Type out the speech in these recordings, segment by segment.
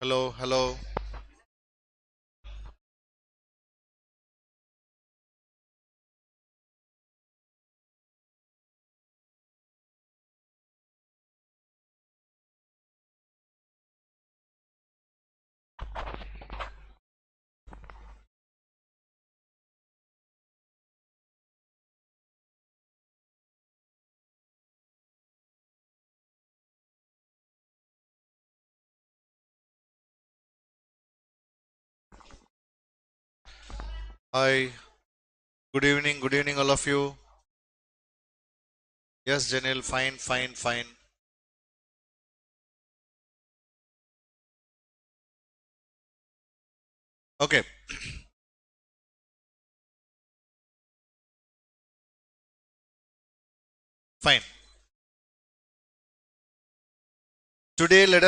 Hello, hello. Hi, good evening, all of you. Yes, Janil, fine, fine, fine. Okay, fine. Today, let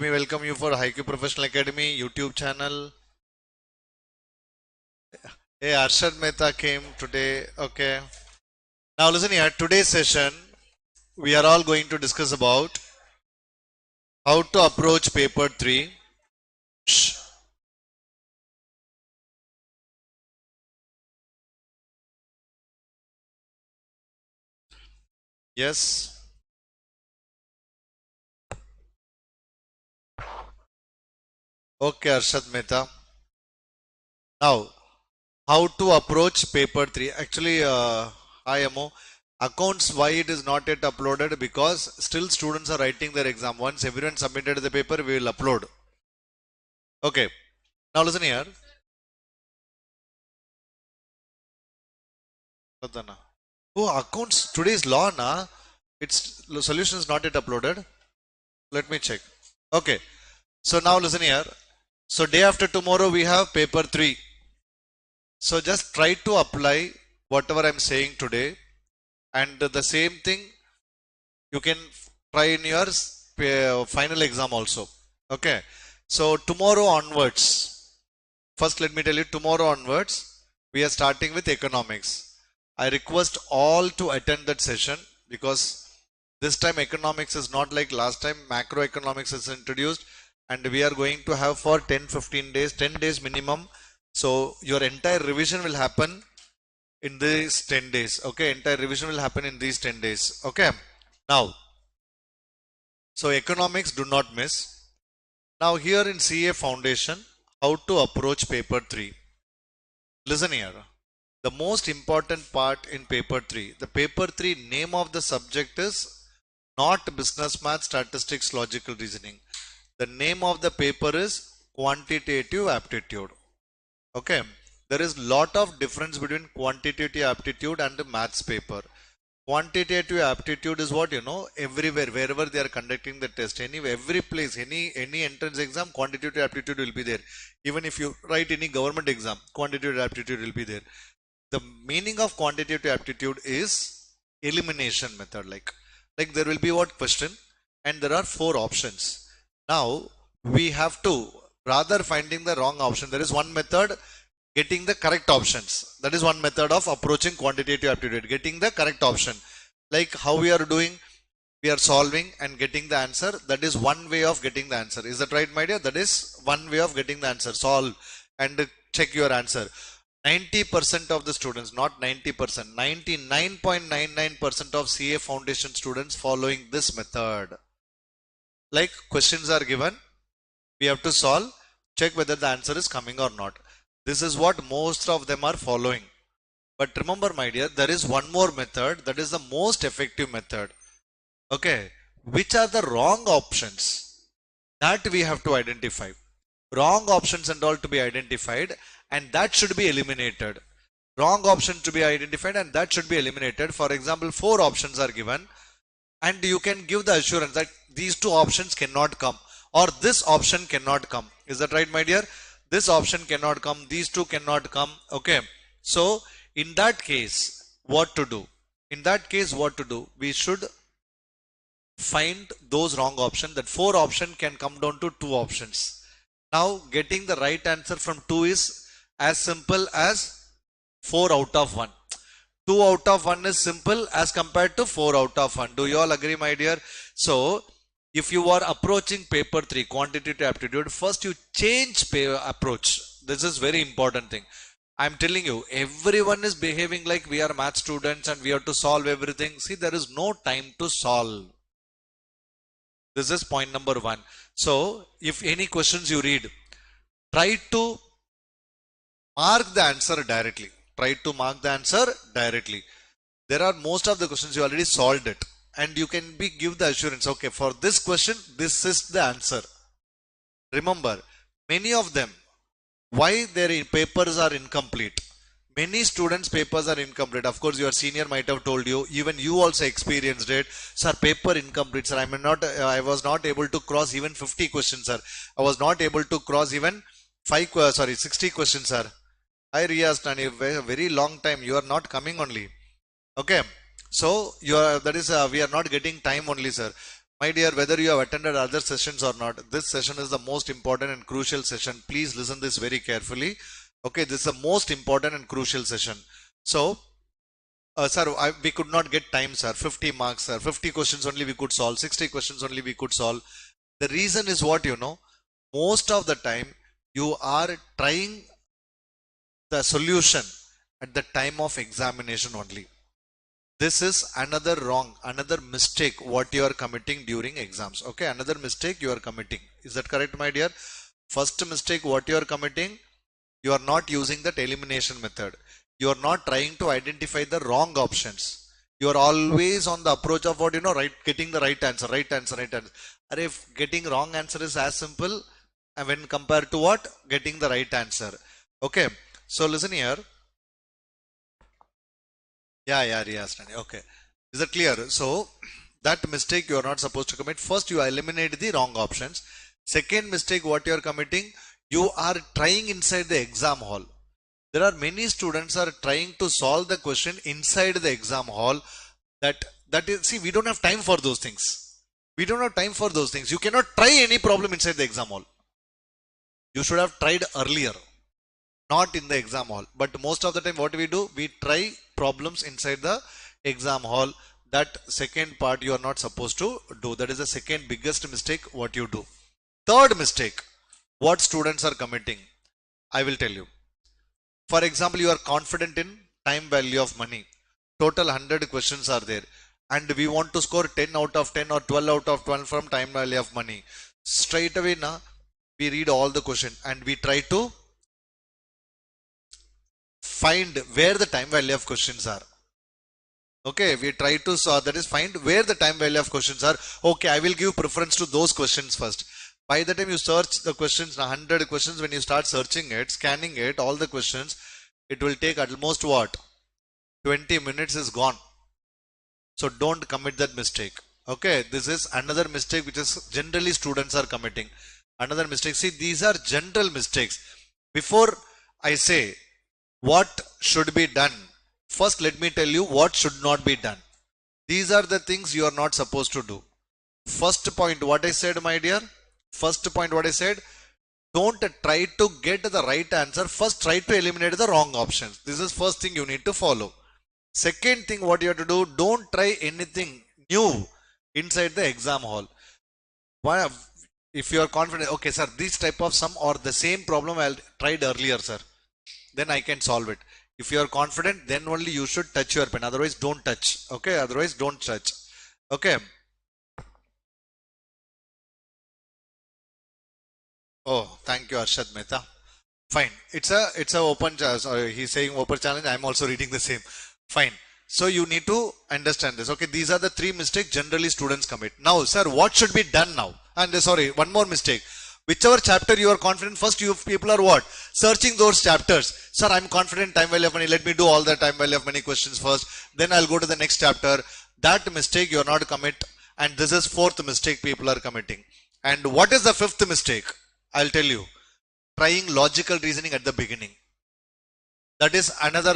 me welcome you for Haiku Professional Academy YouTube channel. Hey, Arshad Mehta came today. Okay. Now, listen here. Today's session, we are all going to discuss about how to approach paper 3. Shh. Yes. Okay, Arshad Mehta. Now, how to approach paper 3? Actually, hi Amo. Accounts, why it is not yet uploaded? Because still students are writing their exam. Once everyone submitted the paper, we will upload. Okay. Now listen here. Latana. Oh, accounts, today's law, na? Its solution is not yet uploaded. Let me check. Okay. So now listen here. So day after tomorrow, we have paper 3. So just try to apply whatever I'm saying today. And the same thing you can try in your final exam also. Okay. So tomorrow onwards, first let me tell you, tomorrow onwards, we are starting with economics. I request all to attend that session because this time economics is not like last time. Macroeconomics is introduced and we are going to have for 10-15 days, 10 days minimum. So your entire revision will happen in these 10 days. Okay. Entire revision will happen in these 10 days. Okay. Now, so economics, do not miss. Now here in CA Foundation, how to approach paper 3. Listen here. The most important part in paper 3, the paper 3 name of the subject is not business math, statistics, logical reasoning. The name of the paper is quantitative aptitude. Okay. There is lot of difference between quantitative aptitude and the maths paper. Quantitative aptitude is what, everywhere, wherever they are conducting the test, every place, any entrance exam, quantitative aptitude will be there. Even if you write any government exam, quantitative aptitude will be there. The meaning of quantitative aptitude is elimination method. Like there will be what question, and there are 4 options. Now we have to, rather finding the wrong option, there is one method, getting the correct options. That is one method of approaching quantitative aptitude, getting the correct option. Like how we are doing, we are solving and getting the answer. That is one way of getting the answer. Is that right, my dear? That is one way of getting the answer. Solve and check your answer. 90% of the students, not 90%, 99.99% of CA Foundation students following this method. Like questions are given, we have to solve, check whether the answer is coming or not. This is what most of them are following. But remember, my dear, there is one more method that is the most effective method. Okay. Which are the wrong options? That we have to identify. Wrong options and all to be identified, and that should be eliminated. Wrong option to be identified and that should be eliminated. For example, 4 options are given and you can give the assurance that these 2 options cannot come or this option cannot come. Is that right, my dear? This option cannot come, these 2 cannot come. Okay. So in that case, what to do? In that case, what to do? We should find those wrong options. That 4 option can come down to 2 options. Now getting the right answer from 2 is as simple as 4 out of 1. 2 out of 1 is simple as compared to 4 out of 1. Do you all agree, my dear? So if you are approaching paper 3 quantitative aptitude, first you change approach. This is very important thing. I'm telling you, everyone is behaving like we are math students and we have to solve everything. See, there is no time to solve. This is point number 1. So if any questions you read, try to mark the answer directly. Try to mark the answer directly. There are most of the questions you already solved it, and you can give the assurance, okay, for this question this is the answer. Remember, many of them, why their papers are incomplete. Many students papers are incomplete. Of course your senior might have told you, even you also experienced it. Sir, paper incomplete, sir. I was not able to cross even 50 questions, sir. I was not able to cross even 60 questions, sir. I realized a very long time you are not coming only. Okay, so we are not getting time only, sir. My dear, whether you have attended other sessions or not, this session is the most important and crucial session. Please listen this very carefully. Okay, this is the most important and crucial session. So sir, we could not get time, sir. 50 marks, sir. 50 questions only we could solve, 60 questions only we could solve. The reason is what, you know, most of the time you are trying the solution at the time of examination only. This is another wrong, another mistake what you are committing during exams. Okay, another mistake you are committing. Is that correct, my dear? First mistake what you are committing, you are not using that elimination method. You are not trying to identify the wrong options. You are always on the approach of what, you know, right, getting the right answer, right answer, right answer. Or if getting wrong answer is as simple when compared to what, getting the right answer. Okay, so listen here. Okay, is that clear? So that mistake you are not supposed to commit. First you eliminate the wrong options. Second mistake what you are committing, you are trying inside the exam hall. There are many students are trying to solve the question inside the exam hall. That is, see, we don't have time for those things. We don't have time for those things. You cannot try any problem inside the exam hall. You should have tried earlier, not in the exam hall. But most of the time what we do, we try problems inside the exam hall. That second part you are not supposed to do. That is the second biggest mistake what you do. Third mistake what students are committing, I will tell you. For example, you are confident in time value of money. Total 100 questions are there, and we want to score 10 out of 10 or 12 out of 12 from time value of money. Straight away now we read all the question and we try to find where the time value of questions are. Okay, we try to that is find where the time value of questions are. Okay, I will give preference to those questions first. By the time you search the questions, 100 questions, when you start searching it, scanning it, all the questions, it will take almost what, 20 minutes is gone. So don't commit that mistake. Okay, this is another mistake which is generally students are committing. Another mistake. See, these are general mistakes. Before I say what should be done, first let me tell you what should not be done. These are the things you are not supposed to do. First point what I said, my dear. First point what I said, don't try to get the right answer. First try to eliminate the wrong options. This is first thing you need to follow. Second thing what you have to do, don't try anything new inside the exam hall. If you are confident, okay sir, this type of sum or the same problem I tried earlier, sir, then I can solve it. If you are confident, then only you should touch your pen. Otherwise don't touch. Okay, otherwise don't touch. Okay. Oh, thank you, Arshad Mehta. Fine. It's a open challenge. He's saying open challenge. I'm also reading the same. Fine. So you need to understand this. Okay, these are the 3 mistakes generally students commit. Now, sir, what should be done now? And sorry, one more mistake. Whichever chapter you are confident, first you people are what? Searching those chapters. Sir, I'm confident time value of money. Let me do all the time value of money questions first. Then I'll go to the next chapter. That mistake you are not commit. And this is 4th mistake people are committing. And what is the 5th mistake? I'll tell you. Trying logical reasoning at the beginning. That is another,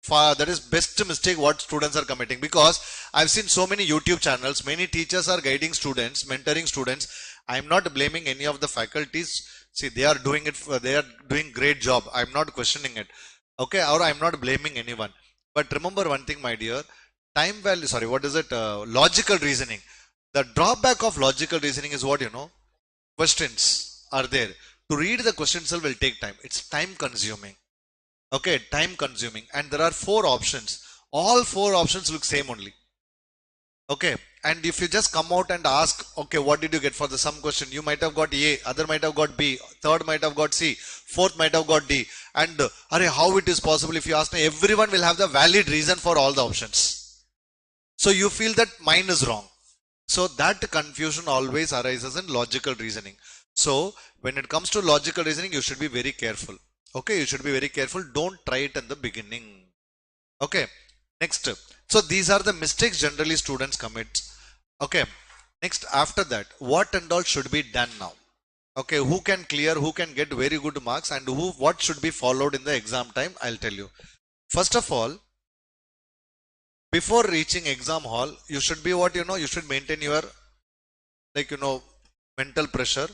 that is best mistake what students are committing. Because I've seen so many YouTube channels, many teachers are guiding students, mentoring students. I'm not blaming any of the faculties. See, they are doing it, they are doing great job. I'm not questioning it. Okay, or I'm not blaming anyone. But remember one thing, my dear, time value, sorry, what is it? Logical reasoning. The drawback of logical reasoning is what, questions are there. To read the question itself will take time. It's time consuming. Okay, time consuming. And there are 4 options. All 4 options look same only. Okay, and if you just come out and ask, okay, what did you get for the sum question? You might have got A, other might have got B, third might have got C, fourth might have got D. And how it is possible? If you ask me, everyone will have the valid reason for all the options. So you feel that mine is wrong. So that confusion always arises in logical reasoning. So when it comes to logical reasoning, you should be very careful. Okay, you should be very careful. Don't try it in the beginning. Okay, next. So these are the mistakes generally students commit. Okay, next, after that, what and all should be done now? Okay, who can clear, who can get very good marks, and what should be followed in the exam time, I'll tell you. First of all, before reaching exam hall, you should be what, you should maintain your, mental pressure.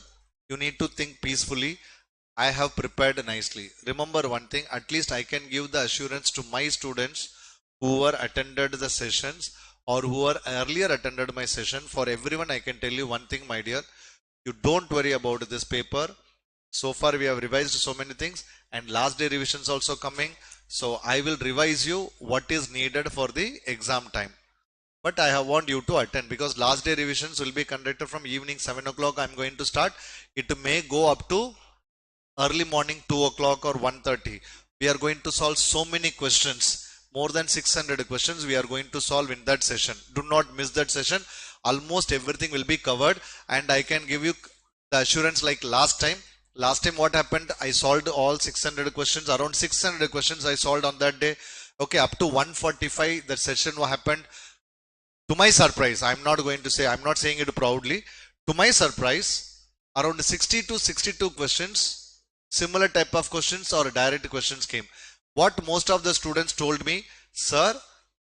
You need to think peacefully. I have prepared nicely. Remember one thing, at least I can give the assurance to my students who were attended the sessions or who were earlier attended my session. For everyone, I can tell you one thing, my dear. You don't worry about this paper. So far, we have revised so many things, and last day revisions also coming. So I will revise you what is needed for the exam time. But I have want you to attend, because last day revisions will be conducted from evening 7 o'clock. I'm going to start. It may go up to early morning 2 o'clock or 1:30. We are going to solve so many questions. More than 600 questions we are going to solve in that session. Do not miss that session. Almost everything will be covered, and I can give you the assurance like last time. Last time what happened? I solved all 600 questions. Around 600 questions I solved on that day. Okay, up to 145 that session happened. To my surprise, I'm not saying it proudly. To my surprise, around 60 to 62 questions, similar type of questions or direct questions came. What most of the students told me, sir,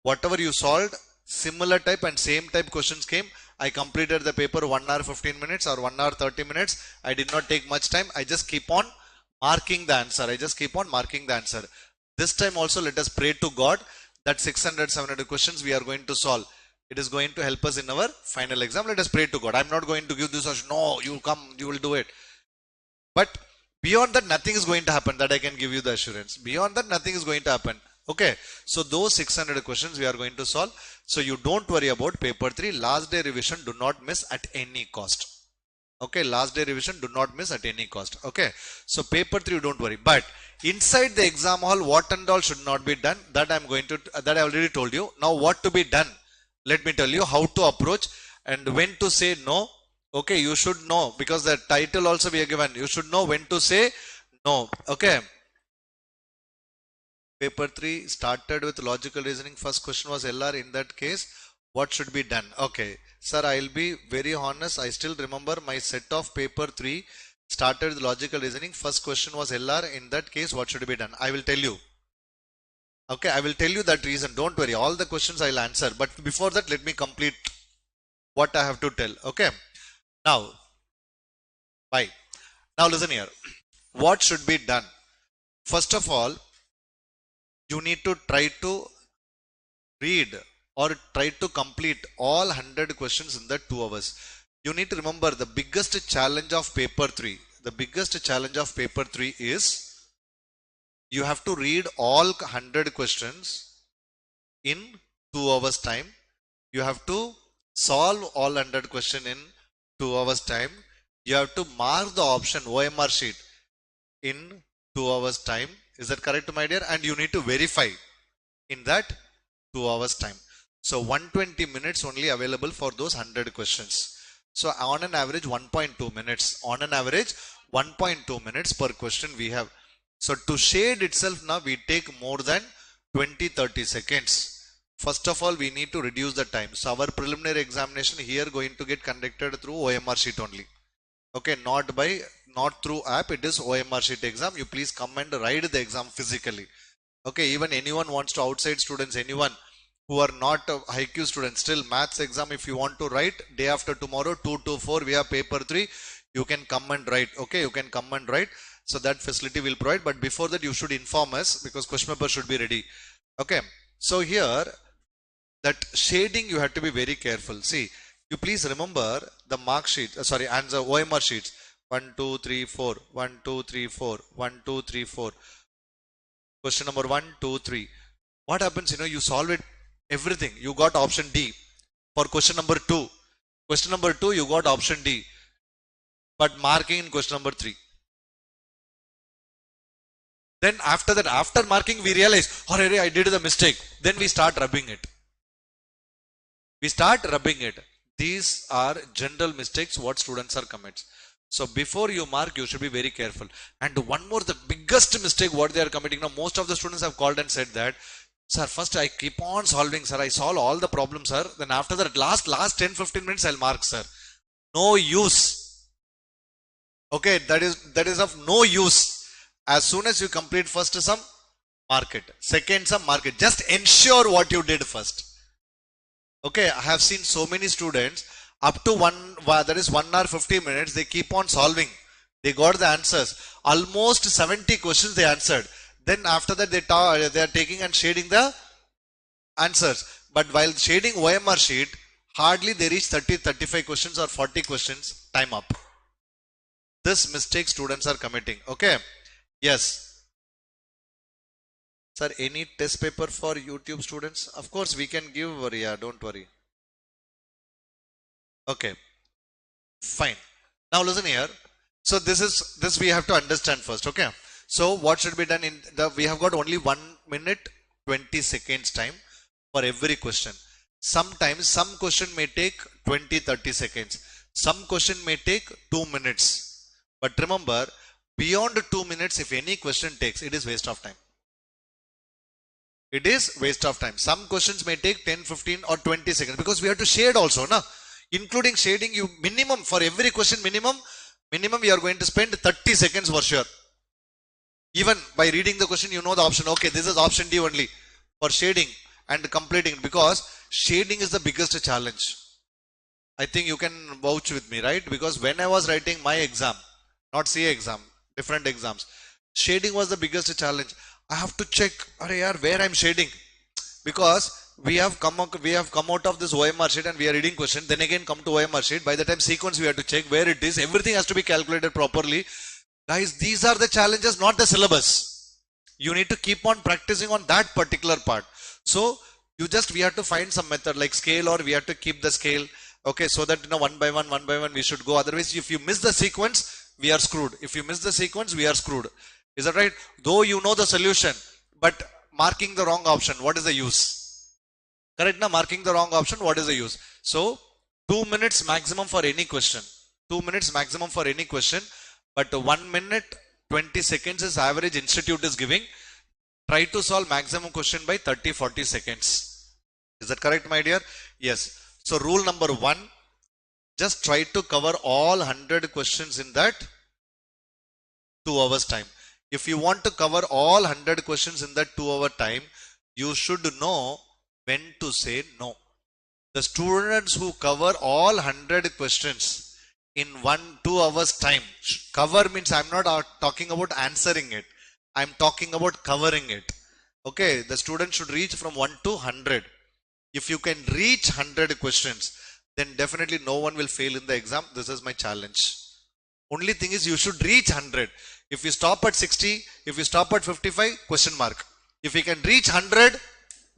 whatever you solved, similar type and same type questions came. I completed the paper 1 hour 15 minutes or 1 hour 30 minutes. I did not take much time. I just keep on marking the answer. This time also let us pray to God that 600, 700 questions we are going to solve. It is going to help us in our final exam. Let us pray to God. I'm not going to give this assurance. No, you will come, you will do it. But beyond that, nothing is going to happen. That I can give you the assurance. Beyond that, nothing is going to happen. Okay. So those 600 questions we are going to solve. So you don't worry about paper 3. Last day revision, do not miss at any cost. Okay. Last day revision, do not miss at any cost. Okay. So paper 3, you don't worry. But inside the exam hall, what and all should not be done? That I already told you. Now what to be done? Let me tell you how to approach and when to say no. Okay, you should know, because the title also we are given. You should know when to say no. Okay. Paper 3 started with logical reasoning. First question was LR. In that case, what should be done? Okay. Sir, I'll be very honest. I still remember my set of paper 3 started with logical reasoning. First question was LR. In that case, what should be done? I will tell you. Okay, I will tell you that reason. Don't worry. All the questions I'll answer. But before that, let me complete what I have to tell. Okay. Now, bye. Now listen here. What should be done? First of all, you need to try to read or try to complete all 100 questions in that 2 hours. You need to remember the biggest challenge of paper 3. The biggest challenge of paper 3 is you have to read all 100 questions in 2 hours time. You have to solve all 100 questions in 2 hours time. You have to mark the option OMR sheet in 2 hours time. Is that correct, my dear? And you need to verify in that 2 hours time. So 120 minutes only available for those 100 questions. So on an average 1.2 minutes. On an average 1.2 minutes per question we have. So to shade itself now we take more than 20-30 seconds. First of all, we need to reduce the time. So our preliminary examination here going to get conducted through OMR sheet only. Okay, not through app. It is OMR sheet exam. You please come and write the exam physically. Okay, even anyone wants to, outside students, anyone who are not IQ students, still maths exam, if you want to write day after tomorrow, 2 to 4, we have paper 3, you can come and write. Okay, you can come and write. So that facility will provide. But before that, you should inform us, because question paper should be ready. Okay, so here, that shading you have to be very careful. See, You please remember the mark sheet, answer OMR sheets. 1, 2, 3, 4, 1, 2, 3, 4, 1, 2, 3, 4. Question number 1, 2, 3. What happens, you solve it, everything. You got option D for question number 2. Question number 2, you got option D. But marking in question number 3. Then after that, after marking, we realize, oh, I did the mistake. Then we start rubbing it. These are general mistakes what students are commits. So before you mark, you should be very careful. And one more, the biggest mistake what they are committing. Now, most of the students have called and said that, sir, first I keep on solving, sir. I solve all the problems, sir. Then after that, last 10-15 minutes, I'll mark, sir. No use. Okay, that is of no use. As soon as you complete first sum, mark it. Second sum, mark it. Just ensure what you did first. Okay, I have seen so many students up to 1 hour 50 minutes, they keep on solving. They got the answers. Almost 70 questions they answered. Then after that they are taking and shading the answers. But while shading OMR sheet, hardly they reach 35 questions or 40 questions. Time up. This mistake students are committing. Okay. Yes. Sir, any test paper for YouTube students? Of course, we can give, yeah, don't worry. Okay, fine. Now listen here. So this we have to understand first. Okay. So what should be done we have got only 1 minute 20 seconds time for every question. Sometimes some question may take 20-30 seconds. Some question may take 2 minutes. But remember, beyond 2 minutes, if any question takes, it is waste of time. It is waste of time. Some questions may take 10, 15 or 20 seconds because we have to shade also, na? Including shading, you minimum for every question, minimum you are going to spend 30 seconds for sure. Even by reading the question, you know the option. Okay, this is option D only for shading and completing, because shading is the biggest challenge. I think you can vouch with me, right? Because when I was writing my exam, not CA exam, different exams, shading was the biggest challenge. I have to check, where I'm shading, because we have come out of this OMR sheet and we are reading question, then again come to OMR sheet. By the time sequence we have to check where it is. Everything has to be calculated properly. Guys, these are the challenges, not the syllabus. You need to keep on practicing on that particular part. So we have to find some method like scale, or we have to keep the scale. Okay, so that one by one we should go. Otherwise, if you miss the sequence, we are screwed. If you miss the sequence, we are screwed. Is that right? Though you know the solution, but marking the wrong option, what is the use? Correct, na? Marking the wrong option, what is the use? So 2 minutes maximum for any question. 2 minutes maximum for any question. But 1 minute 20 seconds is average institute is giving. Try to solve maximum question by 30-40 seconds. Is that correct, my dear? Yes. So rule number 1, just try to cover all 100 questions in that 2 hours time. If you want to cover all 100 questions in that 2 hour time, you should know when to say no. The students who cover all 100 questions in 1-2 hours time, cover means I'm not talking about answering it. I'm talking about covering it. Okay, the student should reach from 1 to 100. If you can reach 100 questions, then definitely no one will fail in the exam. This is my challenge. Only thing is you should reach 100. If you stop at 60, if you stop at 55, question mark. If you can reach 100,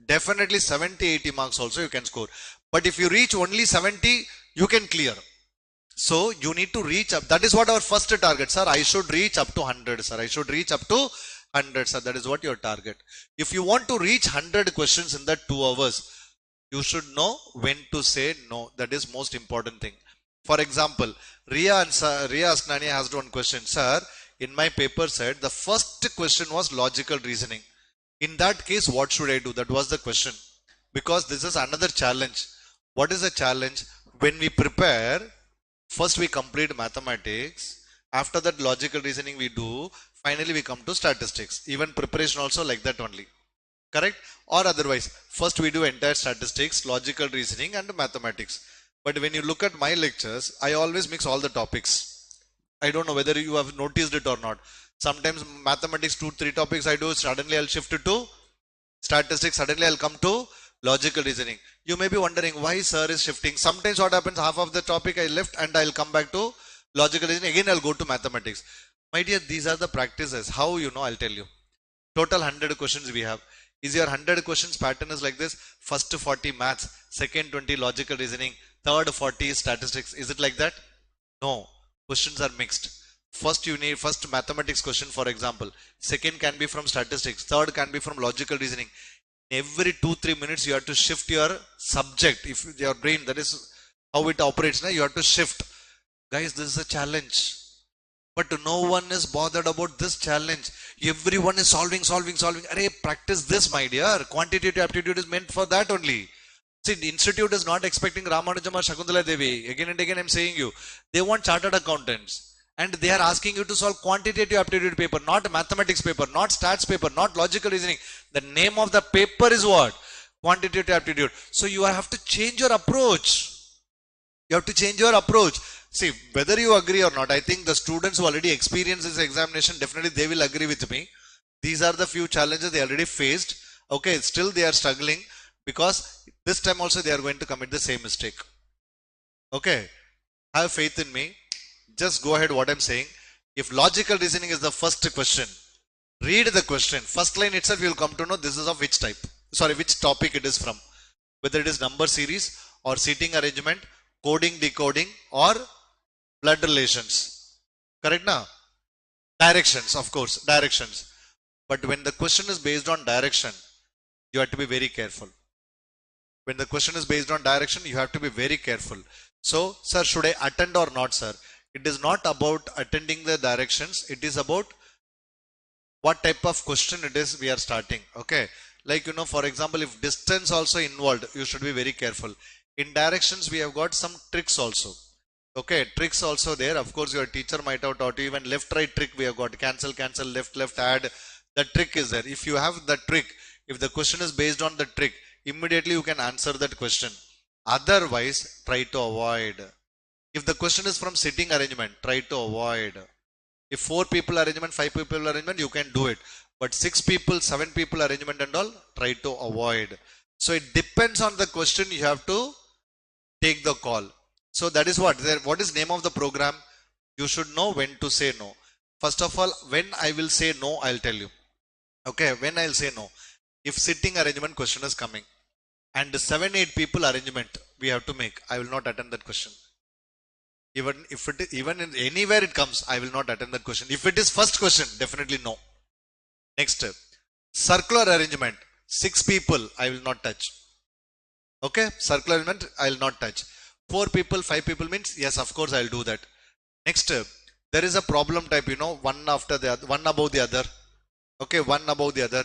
definitely 70-80 marks also you can score. But if you reach only 70, you can clear. So you need to reach up. That is what our first target, sir. I should reach up to 100, sir. I should reach up to 100, sir. That is what your target. If you want to reach 100 questions in that 2 hours, you should know when to say no. That is most important thing. For example, Riya Asnani asked one question. Sir, in my paper said the first question was logical reasoning. In that case, what should I do? That was the question. Because this is another challenge. What is the challenge? When we prepare, first we complete mathematics. After that, logical reasoning we do. Finally, we come to statistics. Even preparation also like that only. Correct? Or otherwise, first we do entire statistics, logical reasoning and mathematics. But when you look at my lectures, I always mix all the topics. I don't know whether you have noticed it or not. Sometimes mathematics 2-3 topics I do, suddenly I'll shift it to statistics, suddenly I'll come to logical reasoning. You may be wondering why sir is shifting. Sometimes what happens, half of the topic I left and I'll come back to logical reasoning. Again, I'll go to mathematics. My dear, these are the practices. How you know, I'll tell you. Total 100 questions we have. Is your 100 questions pattern is like this? First 40 maths, second 20 logical reasoning, third 40 is statistics. Is it like that? No. Questions are mixed. First you need first mathematics question, for example. Second can be from statistics. Third can be from logical reasoning. Every 2-3 minutes you have to shift your subject. If your brain, that is how it operates, you have to shift. Guys, this is a challenge. But no one is bothered about this challenge. Everyone is solving. Array, practice this, my dear. Quantitative aptitude is meant for that only. See, the institute is not expecting Ramanujam or Shakuntala Devi. Again and again I'm saying you. They want chartered accountants. And they are asking you to solve quantitative aptitude paper, not mathematics paper, not stats paper, not logical reasoning. The name of the paper is what? Quantitative aptitude. So you have to change your approach. You have to change your approach. See, whether you agree or not, I think the students who already experienced this examination, definitely they will agree with me. These are the few challenges they already faced. Okay, still they are struggling because this time also they are going to commit the same mistake. Okay, have faith in me. Just go ahead what I'm saying. If logical reasoning is the first question, read the question. First line itself you will come to know this is of which type. Sorry, which topic it is from. Whether it is number series or seating arrangement, coding, decoding or blood relations. Correct now? Directions, of course, directions. But when the question is based on direction, you have to be very careful. When the question is based on direction, you have to be very careful. So, sir, should I attend or not, sir? It is not about attending the directions. It is about what type of question it is we are starting. Okay. Like, for example, if distance also involved, you should be very careful. In directions, we have got some tricks also. Okay, tricks also there. Of course, your teacher might have taught you even left, right trick we have got. Cancel, left, add. The trick is there. If you have the trick, if the question is based on the trick, immediately you can answer that question. Otherwise, try to avoid. If the question is from sitting arrangement, try to avoid. If 4 people arrangement, 5 people arrangement, you can do it. But 6 people, 7 people arrangement and all, try to avoid. So it depends on the question, you have to take the call. So that is what is name of the program? You should know when to say no. First of all, when I will say no, I'll tell you. Okay, when I'll say no. If sitting arrangement question is coming and 7-8 people arrangement we have to make, I will not attend that question. Even in anywhere it comes, I will not attend that question. If it is first question, definitely no. Next, circular arrangement, 6 people, I will not touch. Okay, circular arrangement, I will not touch. 4 people, 5 people means, yes, of course, I will do that. Next, there is a problem type, one after the other, one above the other. Okay, one above the other.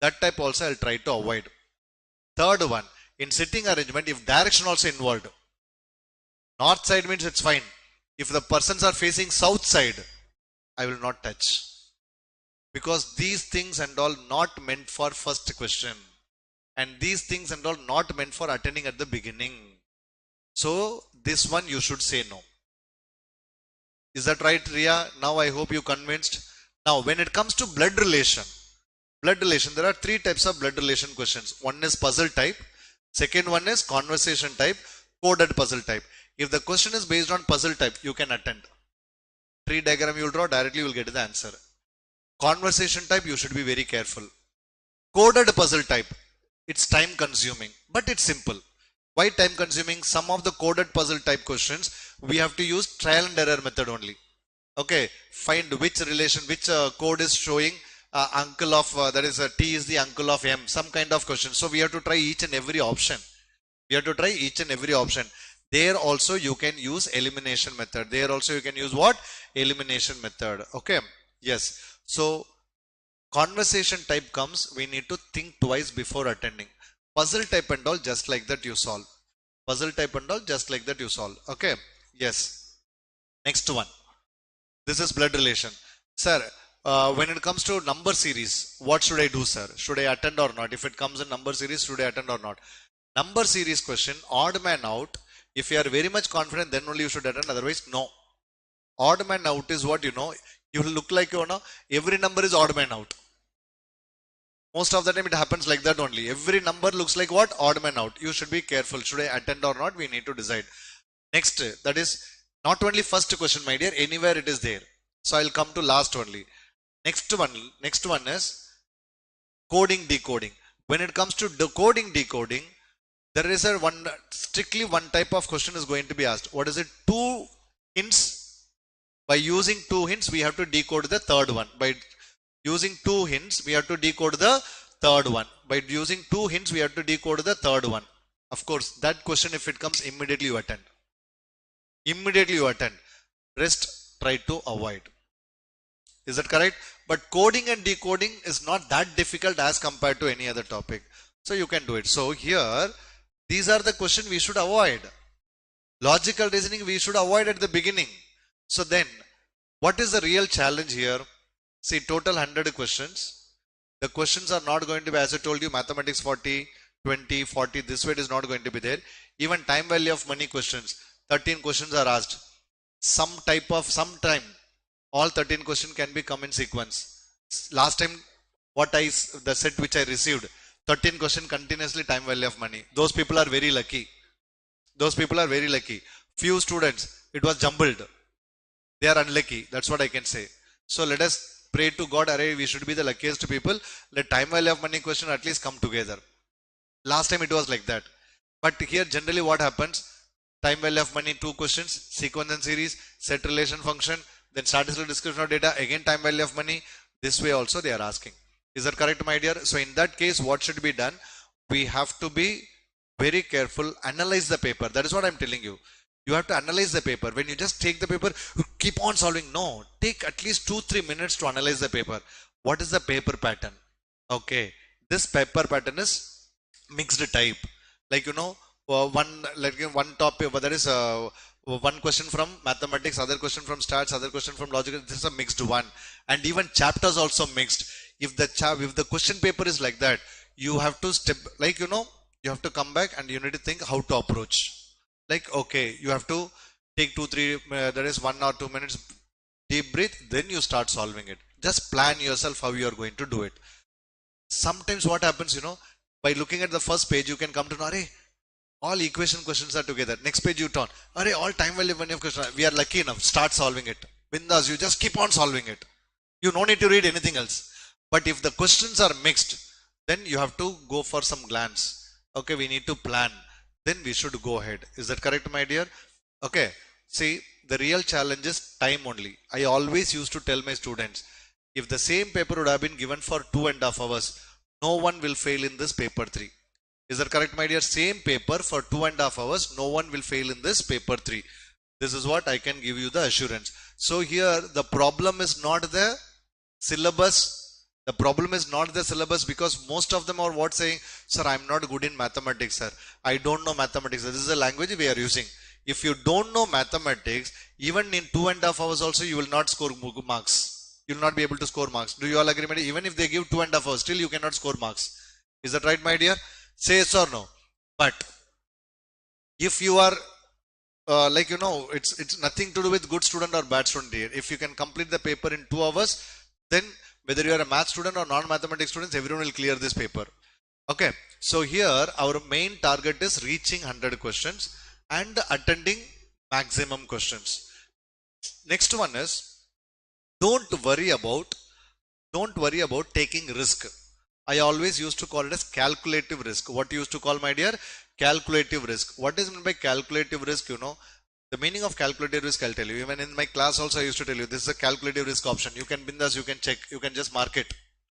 That type also I will try to avoid. Third one, in sitting arrangement, if direction also involved, north side means it's fine. If the persons are facing south side, I will not touch. Because these things and all not meant for first question. And these things and all not meant for attending at the beginning. So, this one you should say no. Is that right, Ria? Now I hope you convinced. Now, when it comes to blood relation, there are 3 types of blood relation questions. One is puzzle type. Second one is conversation type, coded puzzle type. If the question is based on puzzle type, you can attend. Tree diagram you will draw, directly you will get the answer. Conversation type, you should be very careful. Coded puzzle type, it's time consuming, but it's simple. Why time consuming? Some of the coded puzzle type questions, we have to use trial and error method only. Okay, find which relation, which code is showing uncle of, that is T is the uncle of M, some kind of question. So we have to try each and every option. There also you can use elimination method. There also you can use what? Elimination method. Okay, yes. So conversation type comes, we need to think twice before attending. Puzzle type and all, just like that you solve. Okay, yes. Next one. This is blood relation. Sir, when it comes to number series, what should I do, sir? Should I attend or not? If it comes in number series, should I attend or not? Number series question, odd man out. If you are very much confident, then only you should attend. Otherwise, no. Odd man out is what you will look like, every number is odd man out. Most of the time it happens like that only. Every number looks like what? Odd man out. You should be careful. Should I attend or not? We need to decide. Next, that is not only first question, my dear, anywhere it is there. So I'll come to last only. Next one is coding, decoding. When it comes to decoding, decoding, there is strictly one type of question is going to be asked. What is it? 2 hints. By using 2 hints, we have to decode the third one. By using 2 hints, we have to decode the third one. By using 2 hints, we have to decode the third one. Of course, that question, if it comes, immediately you attend. Immediately you attend. Rest, try to avoid. Is that correct? But coding and decoding is not that difficult as compared to any other topic. So you can do it. So here, these are the questions we should avoid. Logical reasoning we should avoid at the beginning. So then, what is the real challenge here? See, total 100 questions. The questions are not going to be, as I told you, mathematics 40, 20, 40, this way it is not going to be there. Even time value of money questions, 13 questions are asked. Some time, all 13 questions can be come in sequence. Last time, the set which I received, 13 questions continuously time value of money. Those people are very lucky. Those people are very lucky. Few students, it was jumbled. They are unlucky. That's what I can say. So let us pray to God, we should be the luckiest people. Let time value of money question at least come together. Last time it was like that. But here generally what happens? Time value of money, 2 questions, sequence and series, set relation function, then statistical description of data, again time value of money. This way also they are asking. Is that correct, my dear? So in that case, what should be done? We have to be very careful, analyze the paper. That is what I am telling you. You have to analyze the paper. When you just take the paper, keep on solving. No, take at least 2-3 minutes to analyze the paper. What is the paper pattern? Okay, this paper pattern is mixed type. Like, one topic, that is one question from mathematics, other question from stats, other question from logic. This is a mixed one. And even chapters also mixed. If the question paper is like that, you have to you have to come back and you need to think how to approach. Like, okay, you have to take 2-3, that is 1 or 2 minutes, deep breath, then you start solving it. Just plan yourself how you are going to do it. Sometimes what happens, by looking at the first page, you can come to know, all equation questions are together. Next page you turn, all time value of question. We are lucky enough, start solving it. Bindas, you just keep on solving it. You no need to read anything else. But if the questions are mixed, then you have to go for some glance. Okay, we need to plan. Then we should go ahead. Is that correct, my dear? Okay. See, the real challenge is time only. I always used to tell my students, if the same paper would have been given for 2.5 hours, no one will fail in this paper 3. Is that correct, my dear? Same paper for 2.5 hours, no one will fail in this paper 3. This is what I can give you the assurance. So here, the problem is not the syllabus. The problem is not the syllabus, because most of them are what saying, sir, I am not good in mathematics, sir. I don't know mathematics. This is the language we are using. If you don't know mathematics, even in 2.5 hours also, you will not score marks. You will not be able to score marks. Do you all agree, my dear? Even if they give 2.5 hours, still you cannot score marks. Is that right, my dear? Say yes or no. But if you are it's nothing to do with good student or bad student here. If you can complete the paper in 2 hours, then whether you are a math student or non-mathematics students, everyone will clear this paper. Okay. So here our main target is reaching 100 questions and attending maximum questions. Next one is, don't worry about taking risk. I always used to call it as calculative risk. What you used to call, my dear? Calculative risk. What is meant by calculative risk? The meaning of calculative risk, I'll tell you. Even in my class also I used to tell you, this is a calculative risk option. You can bindas, you can check, you can just mark it.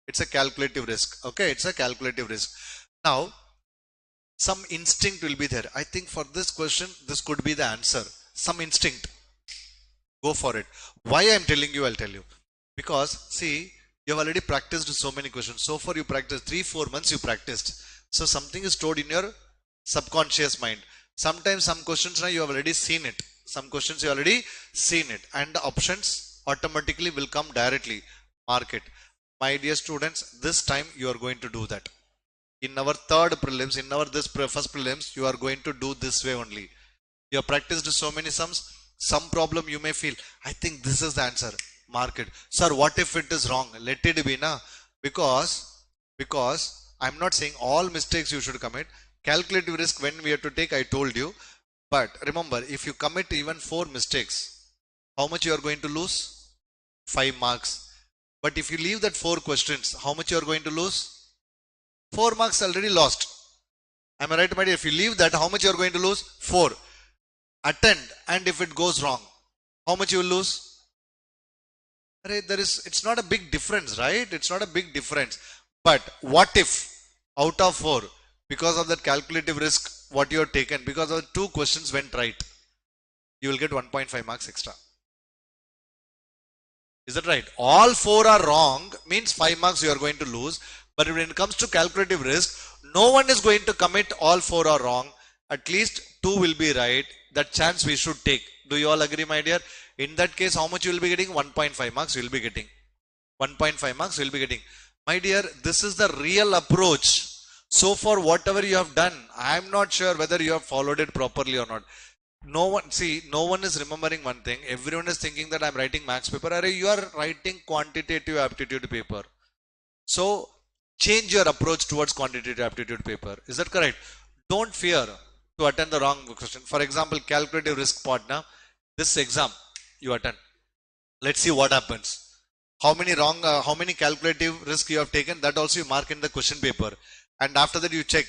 It's a calculative risk. Okay, it's a calculative risk. Now, some instinct will be there. I think for this question, this could be the answer. Some instinct. Go for it. Why I'm telling you, I'll tell you. Because, see, you have already practiced so many questions. So far you practiced 3-4 months you practiced. So something is stored in your subconscious mind. Sometimes some questions now you have already seen it. Some questions you already seen it. And the options automatically will come directly. Mark it. My dear students, this time you are going to do that. In our third prelims, in our first prelims, you are going to do this way only. You have practiced so many sums. Some problem you may feel, I think this is the answer. Mark it. Sir, what if it is wrong? Let it be, na? Because Because I'm not saying all mistakes you should commit. Calculative risk when we have to take, I told you. But remember, if you commit even 4 mistakes, how much you are going to lose? 5 marks. But if you leave that 4 questions, how much you are going to lose? 4 marks already lost. Am I right, my dear? If you leave that, how much you are going to lose? 4. Attend, and if it goes wrong, how much you will lose? It's not a big difference, right? It's not a big difference. But what if out of 4, because of that calculative risk, what you have taken, because of the 2 questions went right, you will get 1.5 marks extra. Is that right? All 4 are wrong, means 5 marks you are going to lose. But when it comes to calculative risk, no one is going to commit all 4 are wrong. At least 2 will be right. That chance we should take. Do you all agree, my dear? In that case, how much you will be getting? 1.5 marks you will be getting. 1.5 marks you will be getting. My dear, this is the real approach. So for whatever you have done, I am not sure whether you have followed it properly or not. No one is remembering one thing. Everyone is thinking that I'm writing maths paper. You are writing quantitative aptitude paper. So change your approach towards quantitative aptitude paper. Is that correct? Don't fear to attend the wrong question. For example, calculative risk partner, this exam you attend. Let's see what happens. How many calculative risk you have taken, that also you mark in the question paper. And after that you check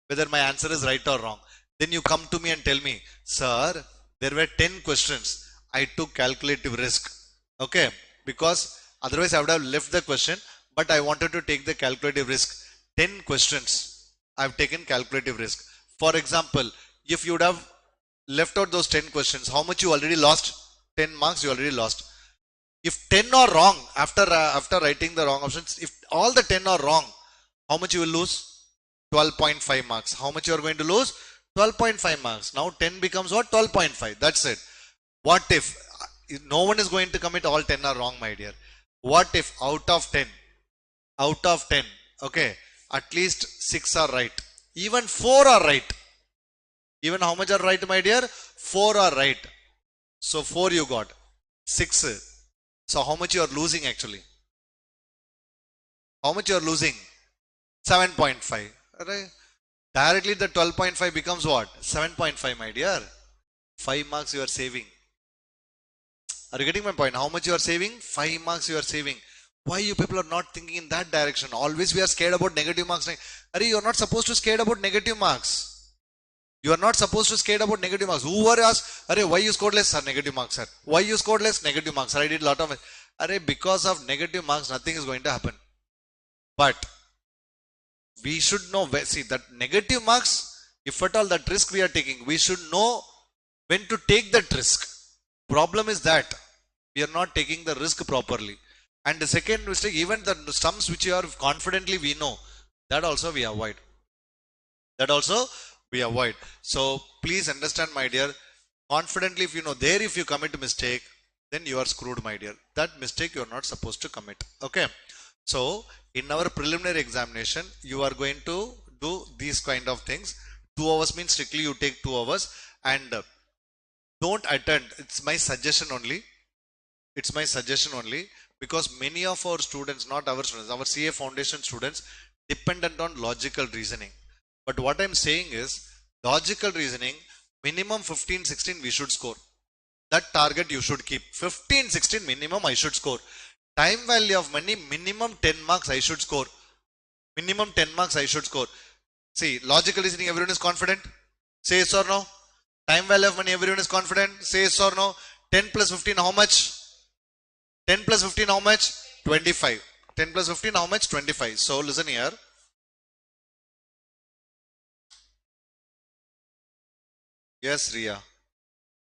whether my answer is right or wrong. Then you come to me and tell me, sir, there were 10 questions. I took calculative risk. Okay. Because otherwise I would have left the question, but I wanted to take the calculative risk. 10 questions. I have taken calculative risk. For example, if you would have left out those 10 questions, how much you already lost? 10 marks you already lost. If 10 are wrong, after writing the wrong options, if all the 10 are wrong, how much you will lose? 12.5 marks. How much you are going to lose? 12.5 marks. Now 10 becomes what? 12.5. That's it. What if no one is going to commit all 10 are wrong, my dear? What if out of 10, okay, at least 6 are right. Even 4 are right. Even how much are right, my dear? 4 are right. So 4 you got. 6. So how much you are losing actually? How much you are losing? 7.5. Right? Directly the 12.5 becomes what? 7.5, my dear. 5 marks you are saving. Are you getting my point? How much you are saving? 5 marks you are saving. Why you people are not thinking in that direction? Always we are scared about negative marks. You are not supposed to scared about negative marks. You are not supposed to scared about negative marks. Whoever asks, why you scored less? Sir, negative marks, sir. Why you scored less? Negative marks, sir. I did a lot of it. Because of negative marks, nothing is going to happen. But we should know, see, that negative marks, if at all that risk we are taking, we should know when to take that risk. Problem is that we are not taking the risk properly. And the second mistake, even the sums which you are confidently we know, that also we avoid. That also we avoid. So please understand, my dear, confidently if you know there, if you commit a mistake, then you are screwed, my dear. That mistake you are not supposed to commit. Okay. So in our preliminary examination, you are going to do these kind of things. 2 hours means strictly you take 2 hours and don't attend. It's my suggestion only. It's my suggestion only, because many of our students, not our students, our CA foundation students, dependent on logical reasoning. But what I'm saying is, logical reasoning, minimum 15, 16 we should score. That target you should keep. 15, 16 minimum I should score. Time value of money, minimum 10 marks I should score. Minimum 10 marks I should score. See, logical reasoning, everyone is confident? Say yes or no? Time value of money, everyone is confident? Say yes or no? 10 plus 15, how much? 10 plus 15, how much? 25. 10 plus 15, how much? 25. So listen here. Yes, Ria.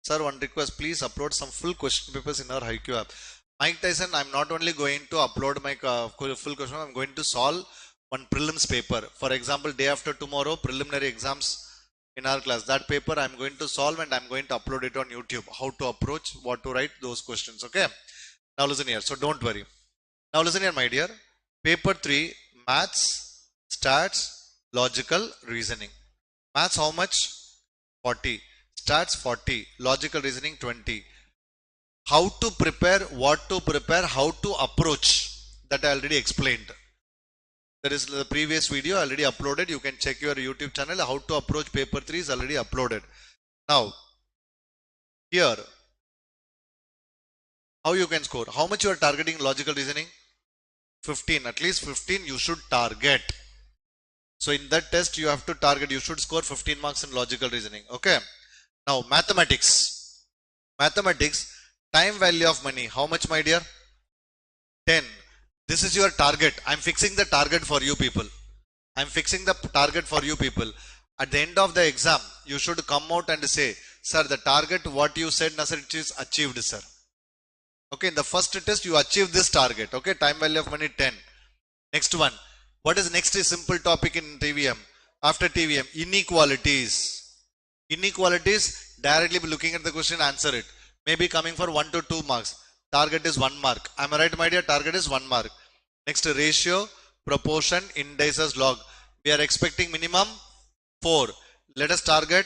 Sir, one request, please upload some full question papers in our HiQ app. Mike Tyson, I'm not only going to upload my full question, I'm going to solve one prelims paper. For example, day after tomorrow, preliminary exams in our class. That paper I'm going to solve and I'm going to upload it on YouTube. How to approach, what to write, those questions. Okay. Now listen here. So don't worry. Now listen here, my dear. Paper 3, maths, stats, logical reasoning. Maths how much? 40. Stats 40. Logical reasoning 20. How to prepare, what to prepare, how to approach, that I already explained. There is the previous video already uploaded. You can check your YouTube channel. How to approach paper 3 is already uploaded. Now, here, how you can score? How much you are targeting logical reasoning? 15. At least 15 you should target. So in that test you have to target. You should score 15 marks in logical reasoning. Okay. Now, mathematics. Mathematics, time value of money. How much, my dear? 10. This is your target. I'm fixing the target for you people. I'm fixing the target for you people. At the end of the exam, you should come out and say, sir, the target what you said, Nasir, it is achieved, sir. Okay, in the first test, you achieve this target. Okay, time value of money 10. Next one. What is next is simple topic in TVM? After TVM, inequalities. Inequalities, directly looking at the question, answer it. Maybe coming for 1 to 2 marks. Target is 1 mark. Am I right, my dear? Target is 1 mark. Next, ratio, proportion, indices, log. We are expecting minimum 4. Let us target